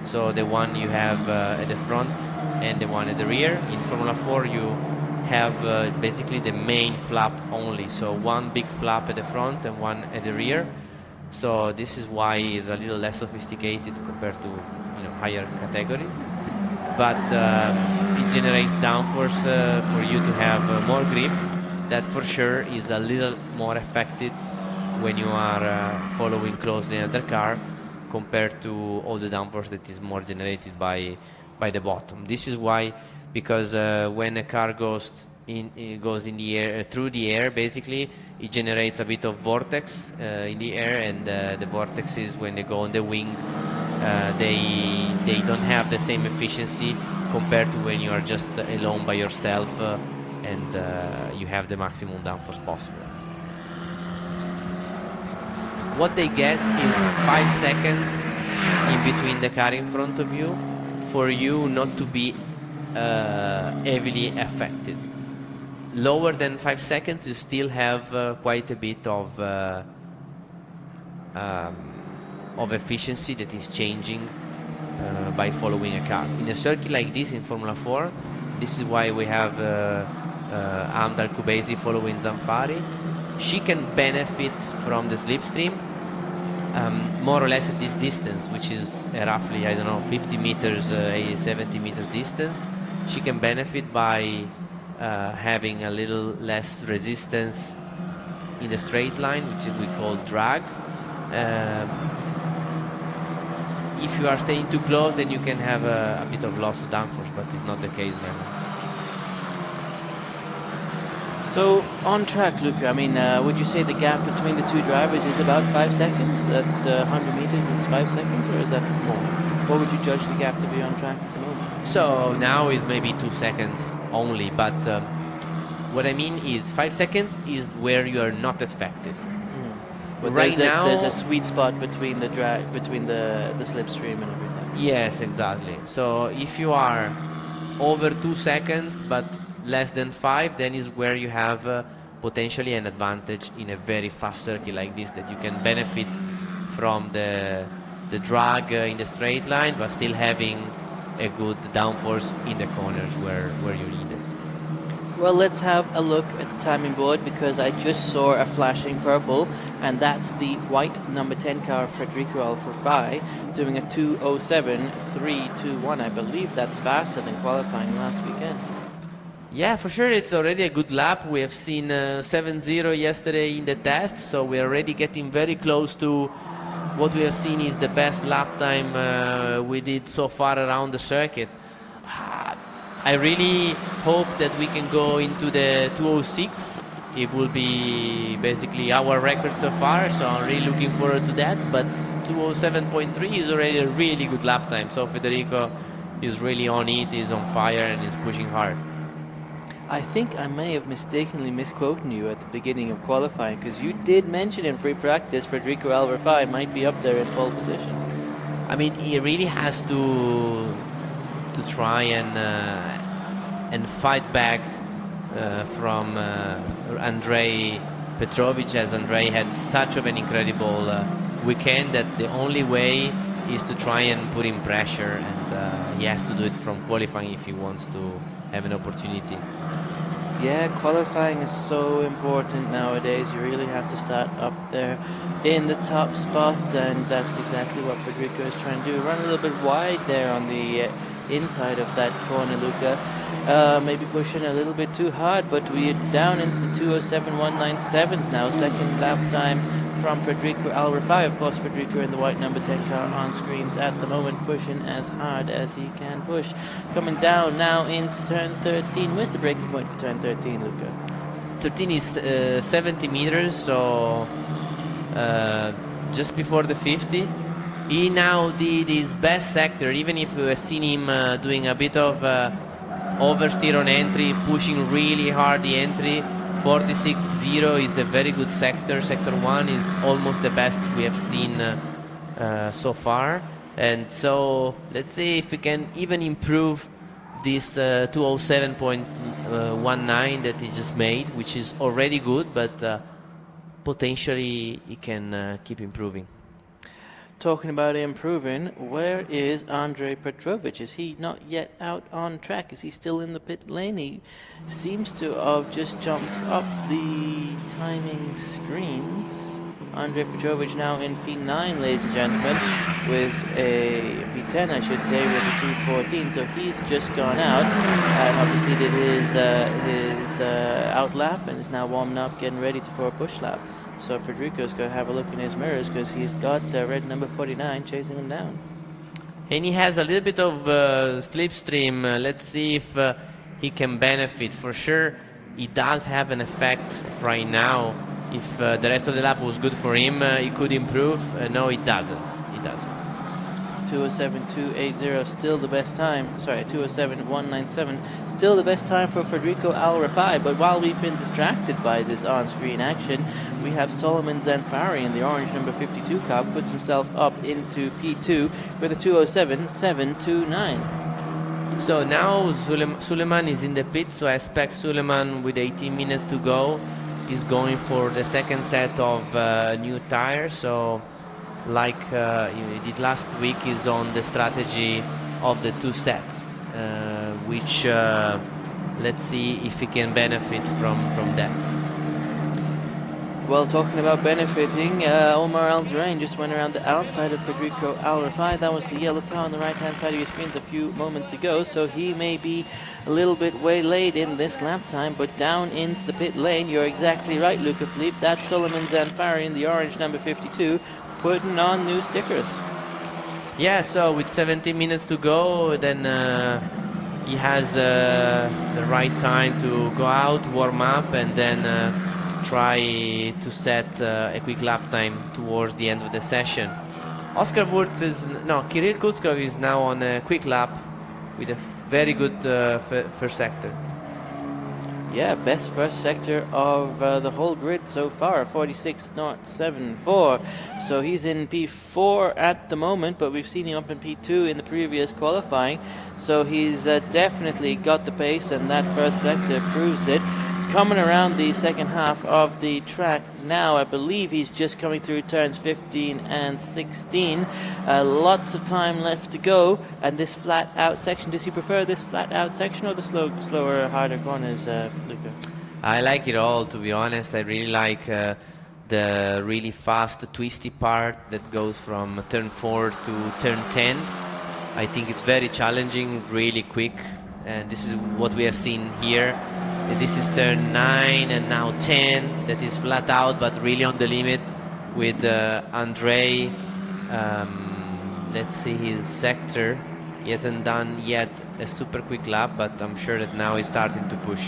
so the one you have at the front and the one at the rear. In Formula 4 you have basically the main flap only, so one big flap at the front and one at the rear. So this is why it's a little less sophisticated compared to higher categories, but it generates downforce for you to have more grip. That for sure is a little more effective when you are following closely another car, compared to all the downforce that is more generated by the bottom. This is why, because when a car goes in the air, through the air, basically it generates a bit of vortex in the air, and the vortexes, when they go on the wing, they don't have the same efficiency compared to when you are just alone by yourself and you have the maximum downforce possible. What they guess is 5 seconds in between the car in front of you for you not to be heavily affected. Lower than 5 seconds, you still have quite a bit of efficiency that is changing by following a car. In a circuit like this in Formula 4, this is why we have Amdal Kubesi following Zanfari. She can benefit from the slipstream more or less at this distance, which is roughly, 50 meters, 70 meters distance. She can benefit by having a little less resistance in the straight line, which we call drag. If you are staying too close, then you can have a bit of loss of downforce, but it's not the case then. So on track, Luca, would you say the gap between the two drivers is about 5 seconds? That 100 meters is 5 seconds, or is that more? What would you judge the gap to be on track at the moment? So now is maybe 2 seconds only, but what I mean is 5 seconds is where you are not affected. But Right now, there's a sweet spot between the drag, between the slipstream and everything. yes, exactly. So if you are over 2 seconds but less than 5, then is where you have potentially an advantage in a very fast circuit like this, that you can benefit from the drag in the straight line, but still having a good downforce in the corners where you need it. Well, let's have a look at the timing board, because I just saw a flashing purple, and that's the white number 10 car Federico Alfafai doing a 2:07.321. I believe that's faster than qualifying last weekend. Yeah, for sure, it's already a good lap. We have seen 7.0 yesterday in the test, so we're already getting very close to what we have seen is the best lap time we did so far around the circuit. I really hope that we can go into the 2:06. It will be basically our record so far, so I'm really looking forward to that. But 2:07.3 is already a really good lap time, so Federico is really on it, is on fire, and is pushing hard. I think I may have mistakenly misquoted you at the beginning of qualifying, because you did mention in free practice Federico Alfafai might be up there in pole position. I mean, he really has to try and fight back from Andrei Petrovic, as Andrei had such of an incredible weekend that the only way is to try and put in pressure, and he has to do it from qualifying if he wants to have an opportunity. Yeah, qualifying is so important nowadays. You really have to start up there in the top spots, and that's exactly what Federico is trying to do. Run a little bit wide there on the inside of that corner, Luca. Maybe pushing a little bit too hard, but we're down into the 2:07.197s now. Second lap time from Federico Alfafai. Of course, Federico in the white number 10 car on screens at the moment, pushing as hard as he can push. Coming down now into turn 13. Where's the braking point for turn 13, Luca? 13 is 70 meters, so just before the 50. He now did his best sector, even if we have seen him doing a bit of oversteer on entry, pushing really hard the entry. 46.0 is a very good sector. Sector 1 is almost the best we have seen so far. And so let's see if we can even improve this 2:07.19 that he just made, which is already good, but potentially he can keep improving. Talking about improving, where is Andrei Petrovic? Is he not yet out on track? Is he still in the pit lane? He seems to have just jumped up the timing screens. Andrei Petrovic now in P9, ladies and gentlemen, with a P10, I should say, with a 2:14. So he's just gone out, and obviously did his out lap, and is now warming up, getting ready for a push lap. So Federico's going to have a look in his mirrors, because he's got red number 49 chasing him down. And he has a little bit of slipstream. Let's see if he can benefit. For sure, he does have an effect right now. If the rest of the lap was good for him, he could improve. No, it doesn't. It doesn't. 2:07.280, still the best time. Sorry, 2:07.197, still the best time for Federico Alfafai. But while we've been distracted by this on-screen action, we have Solomon Zanfari in the orange number 52 car, puts himself up into P2 with a 2:07.729. So now Suleiman is in the pit, so I expect Suleiman, with 18 minutes to go, is going for the second set of new tires. So like he did last week, is on the strategy of the 2 sets, which let's see if he can benefit from that. Well, talking about benefiting, Omar Al-Durain just went around the outside of Federico Alfafai. That was the yellow car on the right-hand side of your screens a few moments ago, so he may be a little bit waylaid in this lap time, but down into the pit lane, you're exactly right, Luca Philippe. That's Solomon Zanfari in the orange number 52, putting on new stickers. Yeah, so with 17 minutes to go, then he has the right time to go out, warm up, and then try to set a quick lap time towards the end of the session. Kirill Kuskov is now on a quick lap with a very good first sector. Yeah, best first sector of the whole grid so far, 46.74. So he's in P4 at the moment, but we've seen him up in P2 in the previous qualifying. So he's definitely got the pace, and that first sector proves it. Coming around the second half of the track now, I believe he's just coming through turns 15 and 16. Lots of time left to go, and this flat out section, does he prefer this flat out section or the slower, harder corners, Luca? I like it all, to be honest. I really like the really fast, twisty part that goes from turn 4 to turn 10. I think it's very challenging, really quick, and this is what we have seen here. This is turn 9 and now 10. That is flat out, but really on the limit with Andrei. Let's see his sector. He hasn't done yet a super quick lap, but I'm sure that now he's starting to push.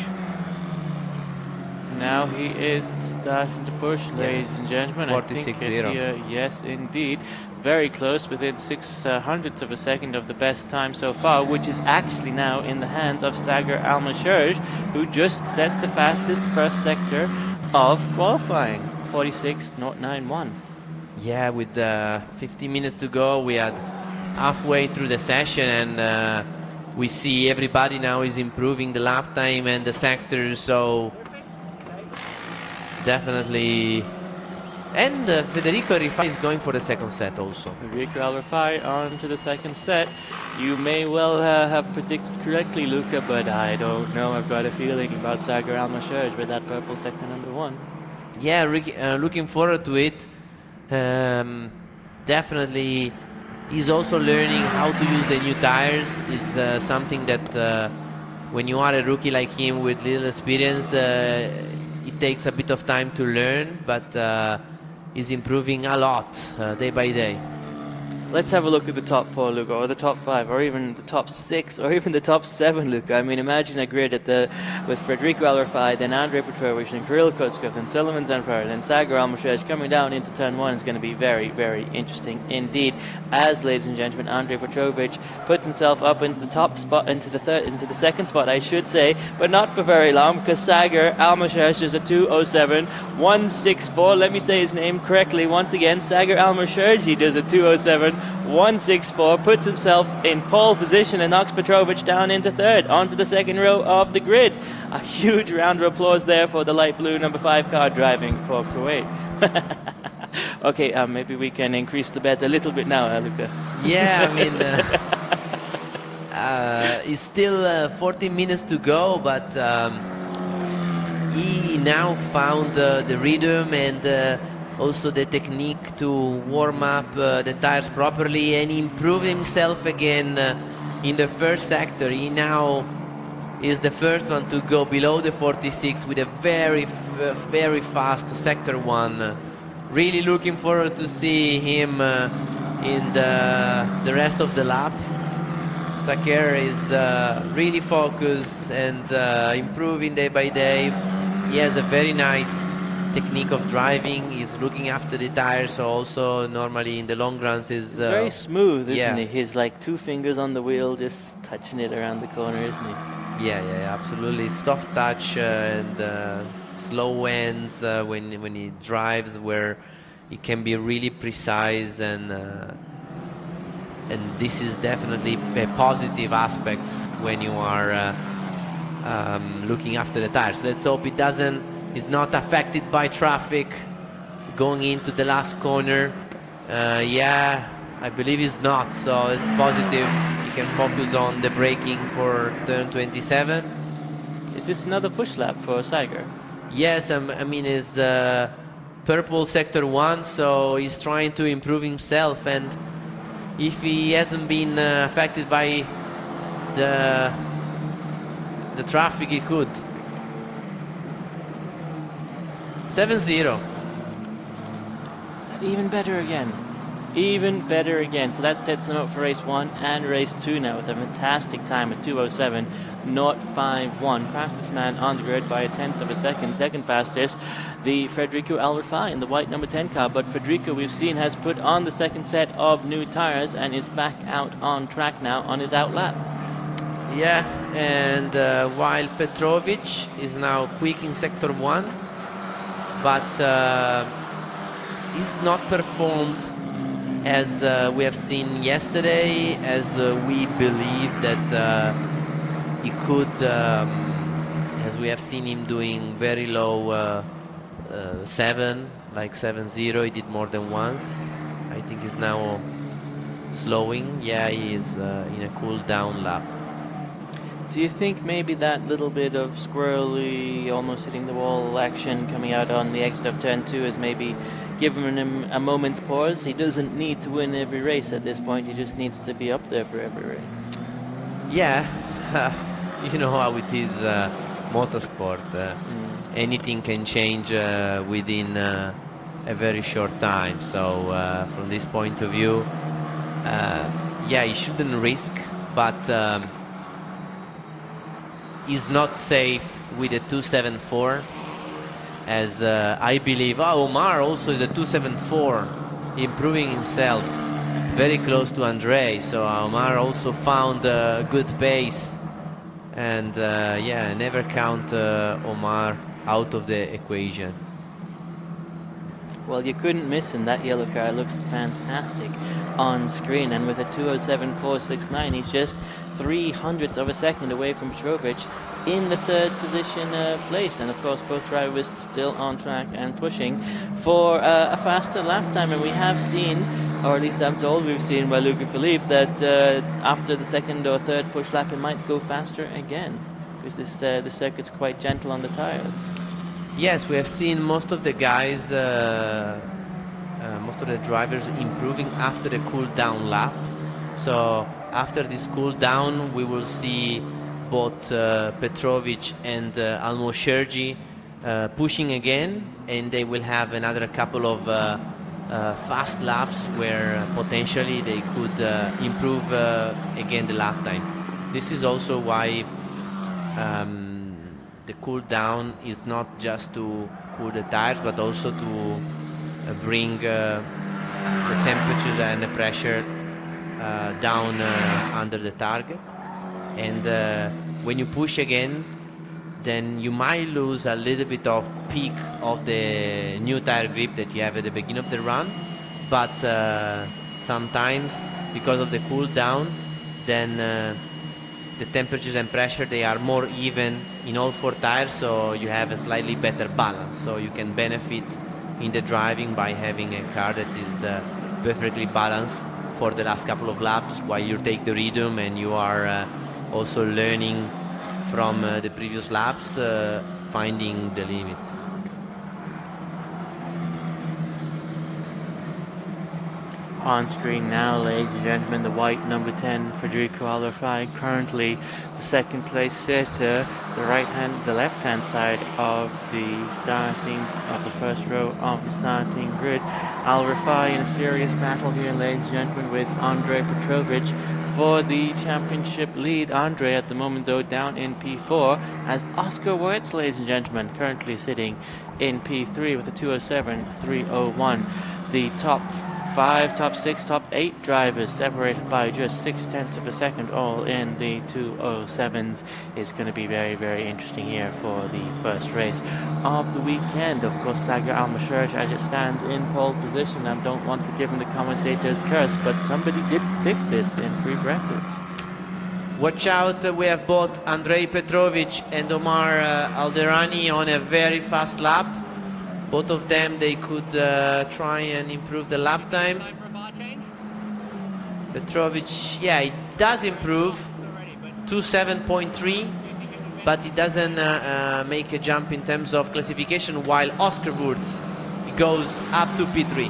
Now he is starting to push, ladies and gentlemen. 46.0. Yes, indeed. Very close, within 600ths of a second of the best time so far, which is actually now in the hands of Sagar Almashurj, who just sets the fastest first sector of qualifying, 46.91. Yeah, with 15 minutes to go, we had halfway through the session, and we see everybody now is improving the lap time and the sectors, so definitely. And Federico Rifai is going for the second set also. Federico Rifai on to the second set. You may well have predicted correctly, Luca, but I don't know. I've got a feeling about Sagar Almashurj with that purple sector number 1. Yeah, looking forward to it. Definitely, he's also learning how to use the new tires. Is something that when you are a rookie like him with little experience, it takes a bit of time to learn, but he's improving a lot day by day. Let's have a look at the top 4, Luca, or the top 5, or even the top 6, or even the top 7, Luca. I mean, imagine a grid with Federico Rifai, then Andrei Petrovic, then Kirill Kotskov, then Sullivan Zanfar, then Sagar Almashurj coming down into turn 1 is going to be very, very interesting indeed. As, ladies and gentlemen, Andrei Petrovic puts himself up into the top spot, into the second spot, I should say, but not for very long, because Sagar Almashurj is a 2:07.164. Let me say his name correctly once again. Sagar Almashurj, he does a 2:07.164, puts himself in pole position and knocks Petrovic down into third, onto the second row of the grid. A huge round of applause there for the light blue number 5 car driving for Kuwait. Okay, maybe we can increase the bet a little bit now, Luca. Yeah, I mean, it's still 14 minutes to go, but he now found the rhythm and also the technique to warm up the tires properly and improve himself again in the first sector. He now is the first one to go below the 46 with a very fast sector 1. Really looking forward to see him in the rest of the lap. Sagar is really focused and improving day by day. He has a very nice technique of driving. He's looking after the tires, so also normally in the long runs is very smooth, isn't he? He's like 2 fingers on the wheel, just touching it around the corner, isn't he? Yeah, absolutely. Soft touch and slow ends when he drives, where he can be really precise, and this is definitely a positive aspect when you are looking after the tires. Let's hope it is not affected by traffic going into the last corner. Yeah, I believe it's not, so it's positive. You can focus on the braking for turn 27. Is this another push lap for Sagar? Yes, I mean it's purple sector 1, so he's trying to improve himself, and if he hasn't been affected by the traffic, he could. 7-0. Even better again. Even better again. So that sets him up for race 1 and race 2 now with a fantastic time at 2:07.51. Fastest man on the grid by 1/10 of a second. Second fastest, the Federico Rifai in the white number 10 car. But Federico, we've seen, has put on the second set of new tires and is back out on track now on his out lap. Yeah, and while Petrovic is now quick in sector 1, but he's not performed as we have seen yesterday, as we believe that he could, as we have seen him doing very low 7, like 7-0, he did more than once. I think he's now slowing. Yeah, he is in a cool down lap. Do you think maybe that little bit of squirrely, almost hitting the wall action coming out on the exit of turn 2 is maybe giving him a moment's pause? He doesn't need to win every race at this point, he just needs to be up there for every race. Yeah, you know how it is, motorsport. Anything can change within a very short time. So from this point of view, yeah, he shouldn't risk, but is not safe with a 274, as I believe Omar also is a 274, improving himself very close to Andre, so Omar also found a good pace, and yeah, never count Omar out of the equation. Well, you couldn't miss him. That yellow car looks fantastic on screen, and with a 2:07.469, he's just 0.03 of a second away from Petrovic in the third position place. And of course, both drivers still on track and pushing for a faster lap time. And we have seen, or at least I'm told we've seen by Luca Philippe, that after the second or third push lap, it might go faster again, because the circuit's quite gentle on the tires. Yes, we have seen most of the guys, most of the drivers improving after the cool down lap. So after this cool down, we will see both Petrovic and Almosergi pushing again, and they will have another couple of fast laps where potentially they could improve again the lap time. This is also why the cool down is not just to cool the tires, but also to bring the temperatures and the pressure down under the target. And when you push again, then you might lose a little bit of peak of the new tire grip that you have at the beginning of the run, but sometimes because of the cool down, then the temperatures and pressure, they are more even in all 4 tires, so you have a slightly better balance, so you can benefit in the driving by having a car that is perfectly balanced for the last couple of laps while you take the rhythm, and you are also learning from the previous laps, finding the limit. On screen now, ladies and gentlemen, the white number 10 Federico Alvarez, currently the second place sitter, the left-hand side of the first row of the starting grid. Alvarez in a serious battle here, ladies and gentlemen, with Andre Petrovic for the championship lead. Andre at the moment, though, down in P4, as Oscar Wirtz, ladies and gentlemen, currently sitting in P3 with a 2:07.301. The top 5, top 6, top 8 drivers separated by just 0.6 of a second, all in the 2:07s. It's going to be very, very interesting here for the first race of the weekend. Of course, Sagar Almosergi, as it stands, in pole position. I don't want to give him the commentator's curse, but somebody did pick this in free practice. Watch out, we have both Andrei Petrovic and Omar Alderani on a very fast lap. Both of them, they could try and improve the lap time. Petrovic, yeah, it does improve to 7.3, but it doesn't make a jump in terms of classification, while Oscar Wirtz goes up to P3.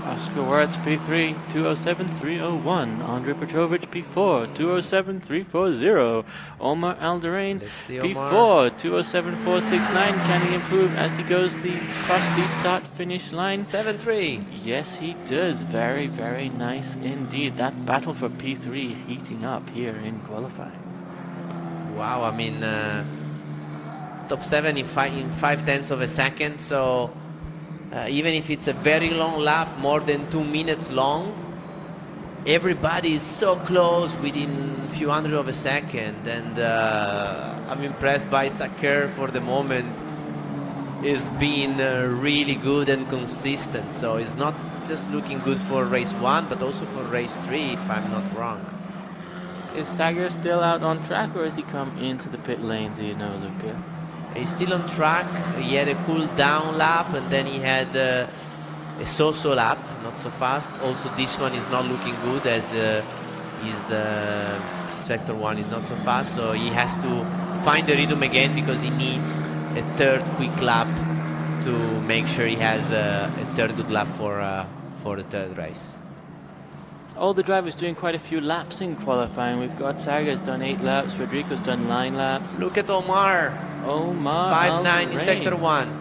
Oscar Wirtz P3, 2:07.301. Andre Petrovic P4, 2:07.340. Omar Alderane P4, 2:07.469. Can he improve as he goes across the start-finish line? 7.3. Yes, he does. Very, very nice indeed. That battle for P3 heating up here in qualifying. Wow, I mean, top 7 in 5/10 of a second, so even if it's a very long lap, more than 2 minutes long, everybody is so close within a few hundred of a second, and I'm impressed by Saker for the moment. Is being really good and consistent, so it's not just looking good for race 1 but also for race 3, if I'm not wrong. Is Sager still out on track, or has he come into the pit lane, do you know, Luca? He's still on track. He had a cool down lap, and then he had a so-so lap, not so fast. Also this one is not looking good, as his sector 1 is not so fast, so he has to find the rhythm again, because he needs a third quick lap to make sure he has a third good lap for the third race. All the drivers doing quite a few laps in qualifying. We've got Sager's done 8 laps, Federico's done 9 laps. Look at Omar. Omar 5-9 in sector 1.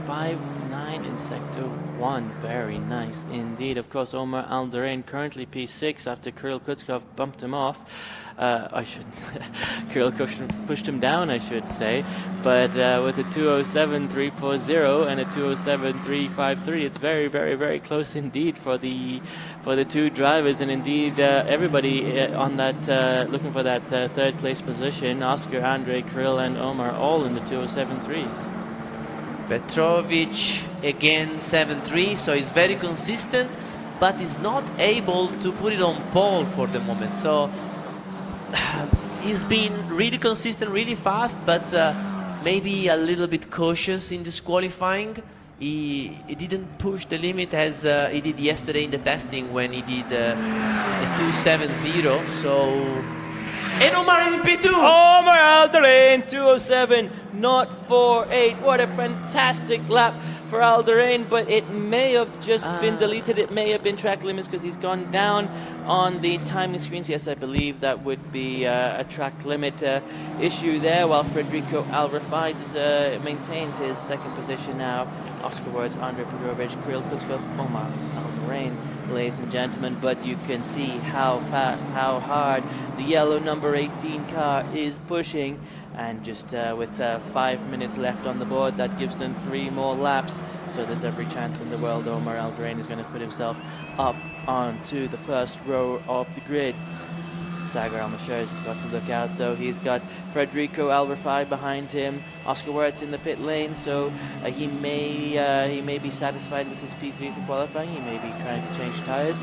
5-9 in sector 1. Very nice indeed. Of course, Omar Alderain currently P6 after Kirill Kutskov bumped him off. Kirill pushed him down, I should say. But with a 207.340 and a 207.353, it's very, very, very close indeed for the two drivers, and indeed everybody on that looking for that third place position. Oscar, Andre, Kirill, and Omar all in the 207.3s. Petrovic again 7.3, so he's very consistent, but he's not able to put it on pole for the moment. So he's been really consistent, really fast, but maybe a little bit cautious in this qualifying. He didn't push the limit as he did yesterday in the testing when he did a 2.70. So. And Omar in P2! Omar Alderain, 207, not 4.8. What a fantastic lap for Alderain, but it may have just been deleted. It may have been track limits because he's gone down on the timing screens. Yes, I believe that would be a track limit issue there, while Federico Alrafai maintains his second position now. Oscar Wurz, Andre Petrovic, Kirill Kutskov, Omar Alderain, ladies and gentlemen. But you can see how fast, how hard the yellow number 18 car is pushing. And just with 5 minutes left on the board, that gives them 3 more laps. So there's every chance in the world Omar Alderain is going to put himself up onto the first row of the grid. Sagar Almashers has got to look out, though. He's got Federico Alrafai behind him. Oscar Wurz in the pit lane, so he may be satisfied with his P3 for qualifying. He may be trying to change tyres.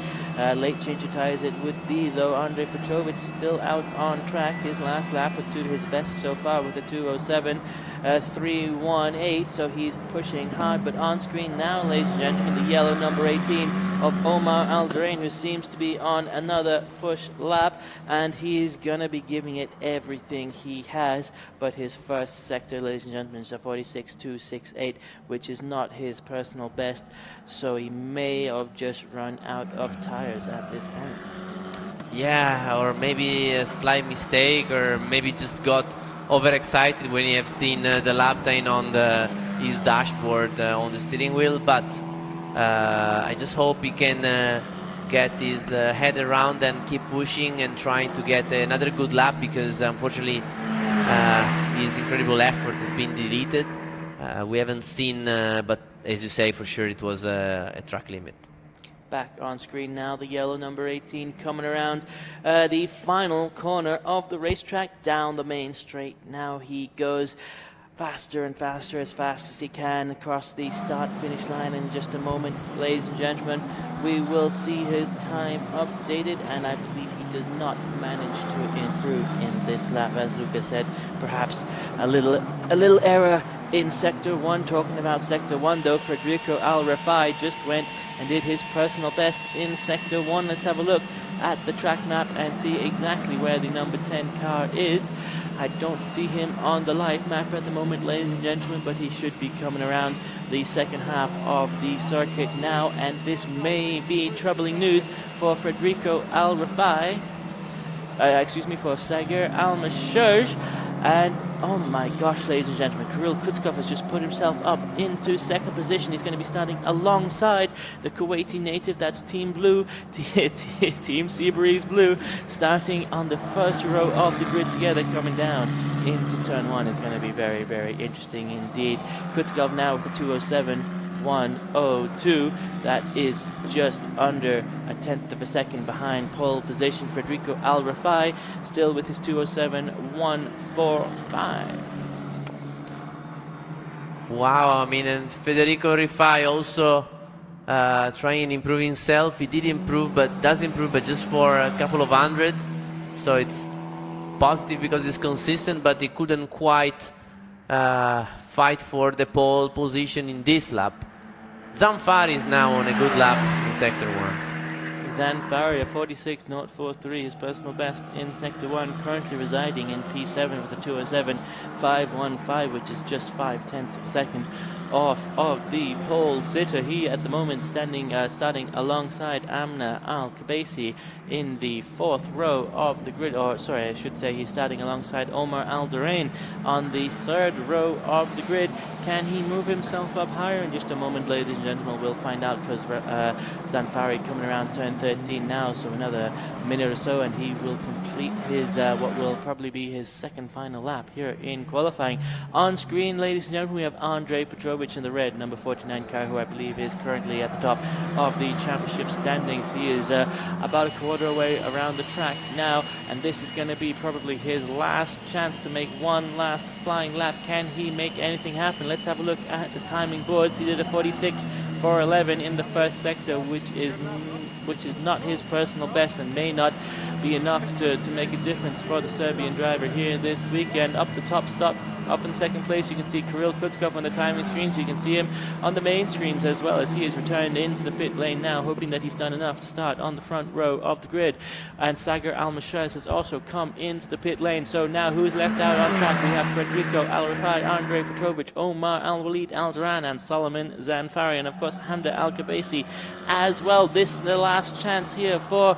Late change of tyres it would be, though. Andre Petrovic still out on track. His last lap would do his best so far with a 207.318, so he's pushing hard. But on screen now, ladies and gentlemen, the yellow number 18 of Omar Alderain, who seems to be on another push lap, and he's gonna be giving it everything he has. But his first sector, ladies and gentlemen, is a 46.268, which is not his personal best, so he may have just run out of tires at this point. Yeah, or maybe a slight mistake, or maybe just got overexcited when he have seen the lap time on his dashboard on the steering wheel. But I just hope he can get his head around and keep pushing and trying to get another good lap, because unfortunately his incredible effort has been deleted. We haven't seen, but as you say, for sure it was a track limit. Back on screen now, the yellow number 18 coming around the final corner of the racetrack, down the main straight. Now he goes faster and faster, as fast as he can, across the start-finish line. In just a moment, ladies and gentlemen, we will see his time updated, and I believe he does not manage to improve in this lap. As Lucas said, perhaps a little error in Sector 1. Talking about Sector 1, though, Federico Alrafai just went and did his personal best in Sector 1. Let's have a look at the track map and see exactly where the number 10 car is. I don't see him on the live map at the moment, ladies and gentlemen, but he should be coming around the second half of the circuit now, and this may be troubling news for Federico Alrafai. For Sagar Almashers. And oh my gosh, ladies and gentlemen, Kirill Kutskov has just put himself up into second position. He's going to be starting alongside the Kuwaiti native. That's Team Blue, Team Seabreeze Blue, starting on the first row of the grid together, coming down into turn 1. It's going to be very, very interesting indeed. Kutskov now with the 1:02. That is just under a tenth of a second behind pole position. Federico Al-Rafai still with his 2:07.145. Wow, I mean, and Federico Rifai also trying and improve himself. He did improve, but just for a couple of hundreds. So it's positive because it's consistent, but he couldn't quite fight for the pole position in this lap. Zanfari is now on a good lap in Sector 1. Zanfari, a 46.043, his personal best in Sector 1, currently residing in P7 with a 2:07.515, which is just 0.5 of a second off of the pole sitter. He at the moment starting alongside Amna Al-Kabaisi in the 4th row of the grid, or sorry, I should say he's starting alongside Omar Al-Durain on the 3rd row of the grid. Can he move himself up higher? In just a moment, ladies and gentlemen, we'll find out, because Zanfari coming around turn 13 now, so another minute or so and he will complete his what will probably be his second final lap here in qualifying. On screen, ladies and gentlemen, we have Andrei Petrovic in the red, number 49 car, who I believe is currently at the top of the championship standings. He is about a quarter away around the track now, and this is going to be probably his last chance to make one last flying lap. Can he make anything happen? Let's have a look at the timing boards. He did a 46.411 in the first sector, which is not his personal best and may not be enough to make a difference for the Serbian driver here this weekend. Up the top stop, up in second place, you can see Kirill Kutskov on the timing screens. You can see him on the main screens as well, as he has returned into the pit lane now, hoping that he's done enough to start on the front row of the grid. And Sagar Al-Mashaz has also come into the pit lane. So now who's left out on track? We have Federico Al-Rafai, Andrei Petrovic, Omar Al-Walid Al-Duran, and Solomon Zanfari, and of course Hamda Al-Kabaisi as well. This is the last chance here for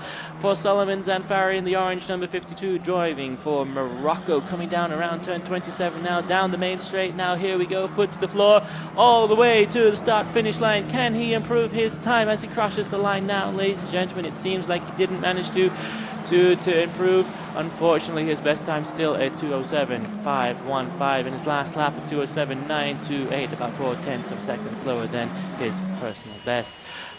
Solomon Zanfari in the orange, number 52, driving for Morocco, coming down around turn 27 now, down the main straight. Now here we go, foot to the floor, all the way to the start-finish line. Can he improve his time as he crosses the line now, ladies and gentlemen? It seems like he didn't manage to improve. Unfortunately, his best time still at 2:07.515 in his last lap at 2:07.928, about 0.4 of a second slower than his personal best.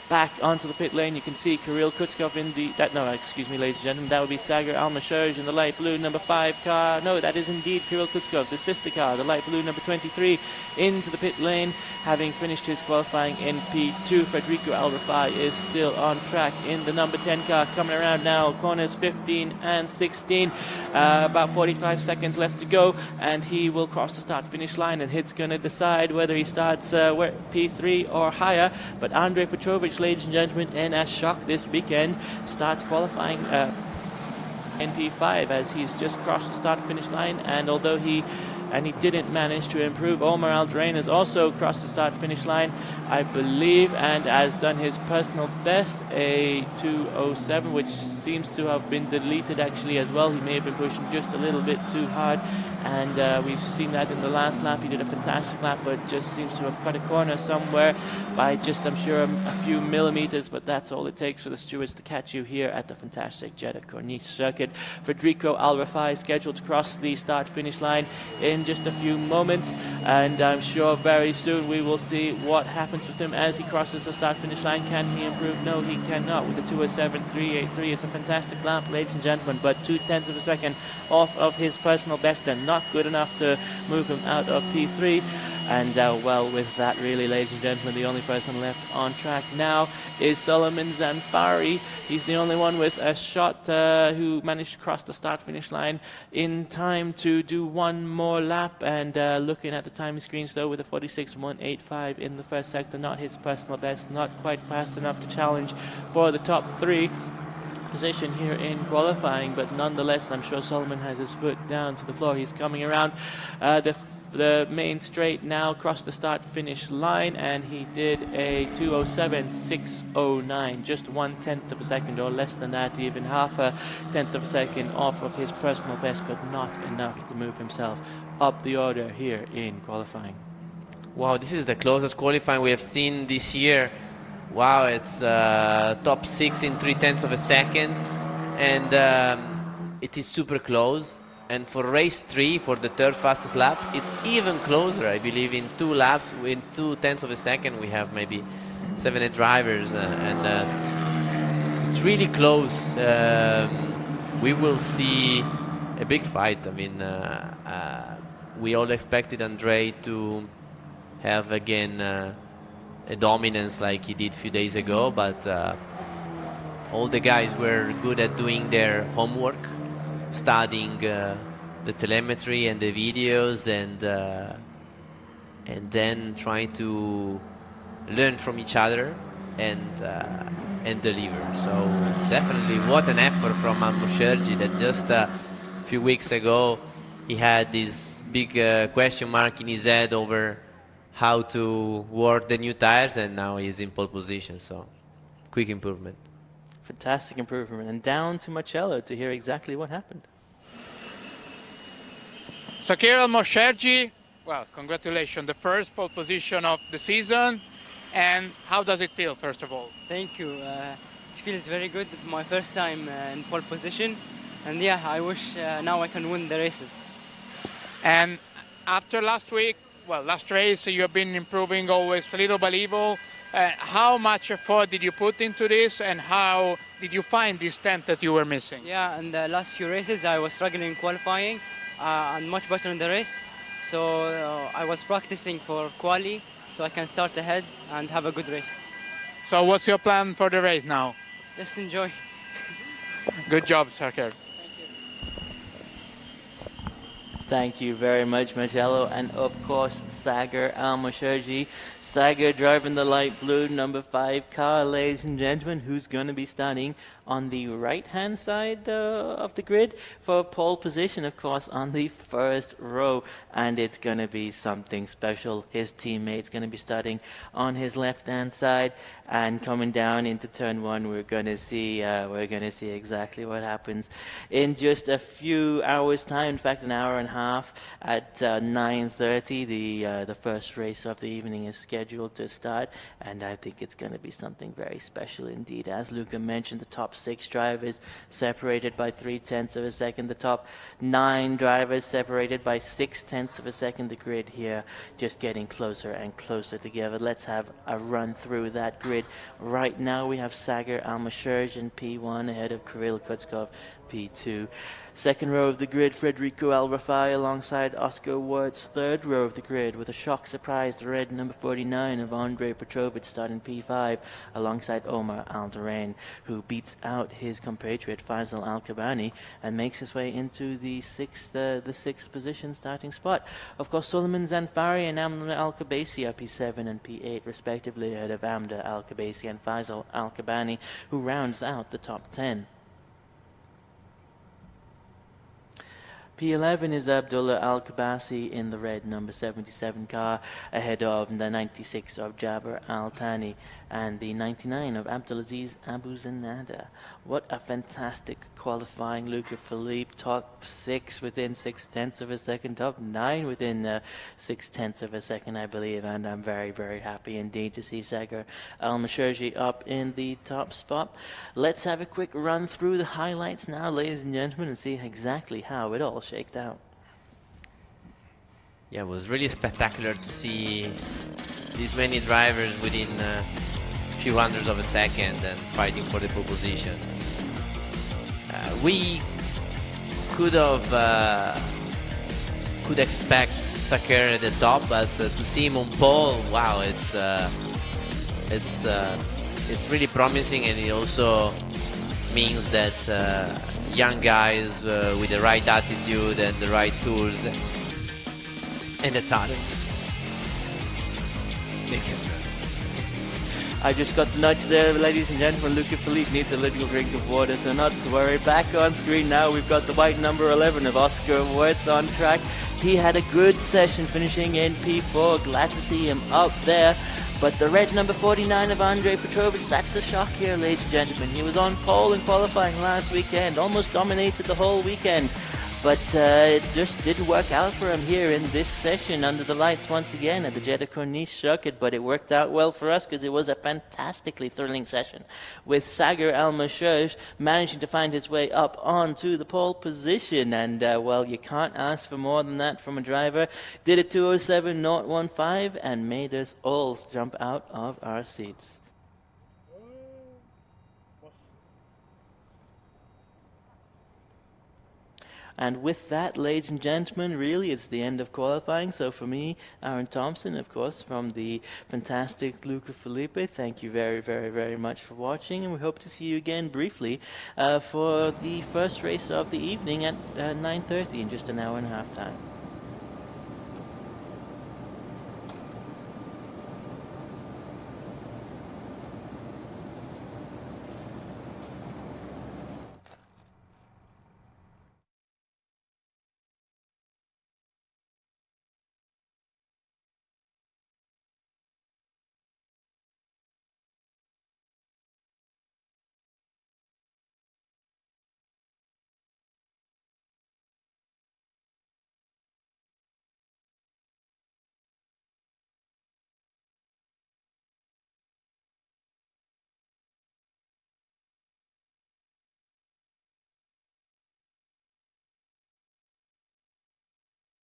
Back onto the pit lane, you can see Kirill Kutskov in the... excuse me, ladies and gentlemen, that would be Sagar Al-Mashaj in the light blue number 5 car. No, that is indeed Kirill Kutskov, the sister car, the light blue number 23, into the pit lane, having finished his qualifying in P2. Federico Al-Rafai is still on track in the number 10 car, coming around now, corners 15 and 16. About 45 seconds left to go, and he will cross the start-finish line, and it's going to decide whether he starts P3 or higher. But Andrei Petrovic, ladies and gentlemen, in a shock this weekend, starts qualifying in P5 as he's just crossed the start-finish line, and although he didn't manage to improve, Omar Al-Drain has also crossed the start-finish line, I believe, and has done his personal best, a 2:07, which seems to have been deleted actually as well. He may have been pushing just a little bit too hard, and we've seen that in the last lap. He did a fantastic lap, but just seems to have cut a corner somewhere by just, I'm sure, a few millimeters, but that's all it takes for the stewards to catch you here at the fantastic Jeddah Corniche circuit. Federico Al-Rafai is scheduled to cross the start-finish line in just a few moments, and I'm sure very soon we will see what happens with him as he crosses the start-finish line. Can he improve? No, he cannot. With a 2:07.383, it's a fantastic lap, ladies and gentlemen, but 0.2 of a second off of his personal best, and not good enough to move him out of P3. And well, with that, really, ladies and gentlemen, the only person left on track now is Solomon Zanfari. He's the only one with a shot who managed to cross the start-finish line in time to do one more lap. And looking at the timing screens, though, with a 46.185 in the first sector, not his personal best, not quite fast enough to challenge for the top 3 position here in qualifying, but nonetheless, I'm sure Solomon has his foot down to the floor. He's coming around the main straight now, crossed the start-finish line, and he did a 2:07.609, just 1/10 of a second, or less than that, even half a tenth of a second off of his personal best, but not enough to move himself up the order here in qualifying. Wow, this is the closest qualifying we have seen this year. Wow, it's top 6 in 0.3 of a second, and it is super close. And for race 3, for the third fastest lap, it's even closer. I believe in 2 laps, in 0.2 of a second, we have maybe 7 drivers, and it's really close. We will see a big fight. I mean, we all expected Andrei to have again a dominance like he did a few days ago, but all the guys were good at doing their homework, studying the telemetry and the videos, and then trying to learn from each other and deliver. So definitely, what an effort from Musherji, that just a few weeks ago he had this big question mark in his head over how to work the new tires, and now he's in pole position. So quick improvement. Fantastic improvement. And down to Marcello to hear exactly what happened. Sakir Musherji, well, congratulations, the first pole position of the season. And how does it feel, first of all? Thank you. It feels very good. My first time in pole position. And yeah, I wish now I can win the races. And after last week, well, last race, you have been improving always little by little. How much effort did you put into this, and how did you find this tenth that you were missing? Yeah, in the last few races, I was struggling in qualifying and much better in the race. So I was practicing for quali, so I can start ahead and have a good race. So what's your plan for the race now? Just enjoy. Good job, Sakir. Thank you very much, Marcello. And of course, Sagar Al-Musherji. Sagar driving the light blue number 5 car, ladies and gentlemen, who's going to be starting on the right-hand side of the grid for pole position, of course, on the first row. And it's going to be something special. His teammate's going to be starting on his left-hand side, and coming down into turn 1, we're going to see exactly what happens in just a few hours' time. In fact, an hour and a half at 9:30. The first race of the evening is scheduled to start, and I think it's going to be something very special indeed. As Luca mentioned, the top 6 drivers separated by 0.3 of a second. The top 9 drivers separated by 0.6 of a second. The grid here just getting closer and closer together. Let's have a run through that grid. Right now we have Sagar Al-Musherji in P1 ahead of Kirill Kutskov, P2. Second row of the grid, Federico Al-Rafai alongside Oscar Wirtz. Third row of the grid with a shock surprise, the red number 49 of Andrei Petrovic starting P5 alongside Omar Al-Durain, who beats out his compatriot Faisal Al-Kabani and makes his way into the sixth position starting spot. Of course, Suleiman Zanfari and Amna Al-Kabasi are P7 and P8 respectively ahead of Amda Al-Kabasi and Faisal Al-Kabani, who rounds out the top 10. P11 is Abdullah Al-Kabasi in the red number 77 car ahead of the 96 of Jabir Al-Thani and the 99 of Abdulaziz Abu Zanada. What a fantastic qualifying. Luca Philippe, top 6 within 0.6 of a second, top 9 within 0.6 of a second, I believe, and I'm very, very happy indeed to see Sagar Al-Musherji up in the top spot. Let's have a quick run through the highlights now, ladies and gentlemen, and see exactly how it all shaked out. Yeah, it was really spectacular to see these many drivers within a few hundreds of a second and fighting for the pole position. We could expect Sakir at the top, but to see him on pole, wow, it's really promising, and it also means that young guys with the right attitude and the right tools and the talent, they can. I just got the nudge there, ladies and gentlemen. Luca Philippe needs a little drink of water, so not to worry. Back on screen now, we've got the white number 11 of Oscar Wirtz on track. He had a good session, finishing in P4. Glad to see him up there. But the red number 49 of Andrei Petrovic, that's the shock here, ladies and gentlemen. He was on pole in qualifying last weekend, almost dominated the whole weekend. But it just didn't work out for him here in this session under the lights once again at the Jeddah circuit. But it worked out well for us because it was a fantastically thrilling session with Sagar Al-Mashouj managing to find his way up onto the pole position. And, well, you can't ask for more than that from a driver. Did a 2:07.015 and made us all jump out of our seats. And with that, ladies and gentlemen, really it's the end of qualifying. So for me, Aaron Thompson, of course, from the fantastic Luca Felipe, thank you very, very, very much for watching. And we hope to see you again briefly for the first race of the evening at 9:30 in just an hour and a half time.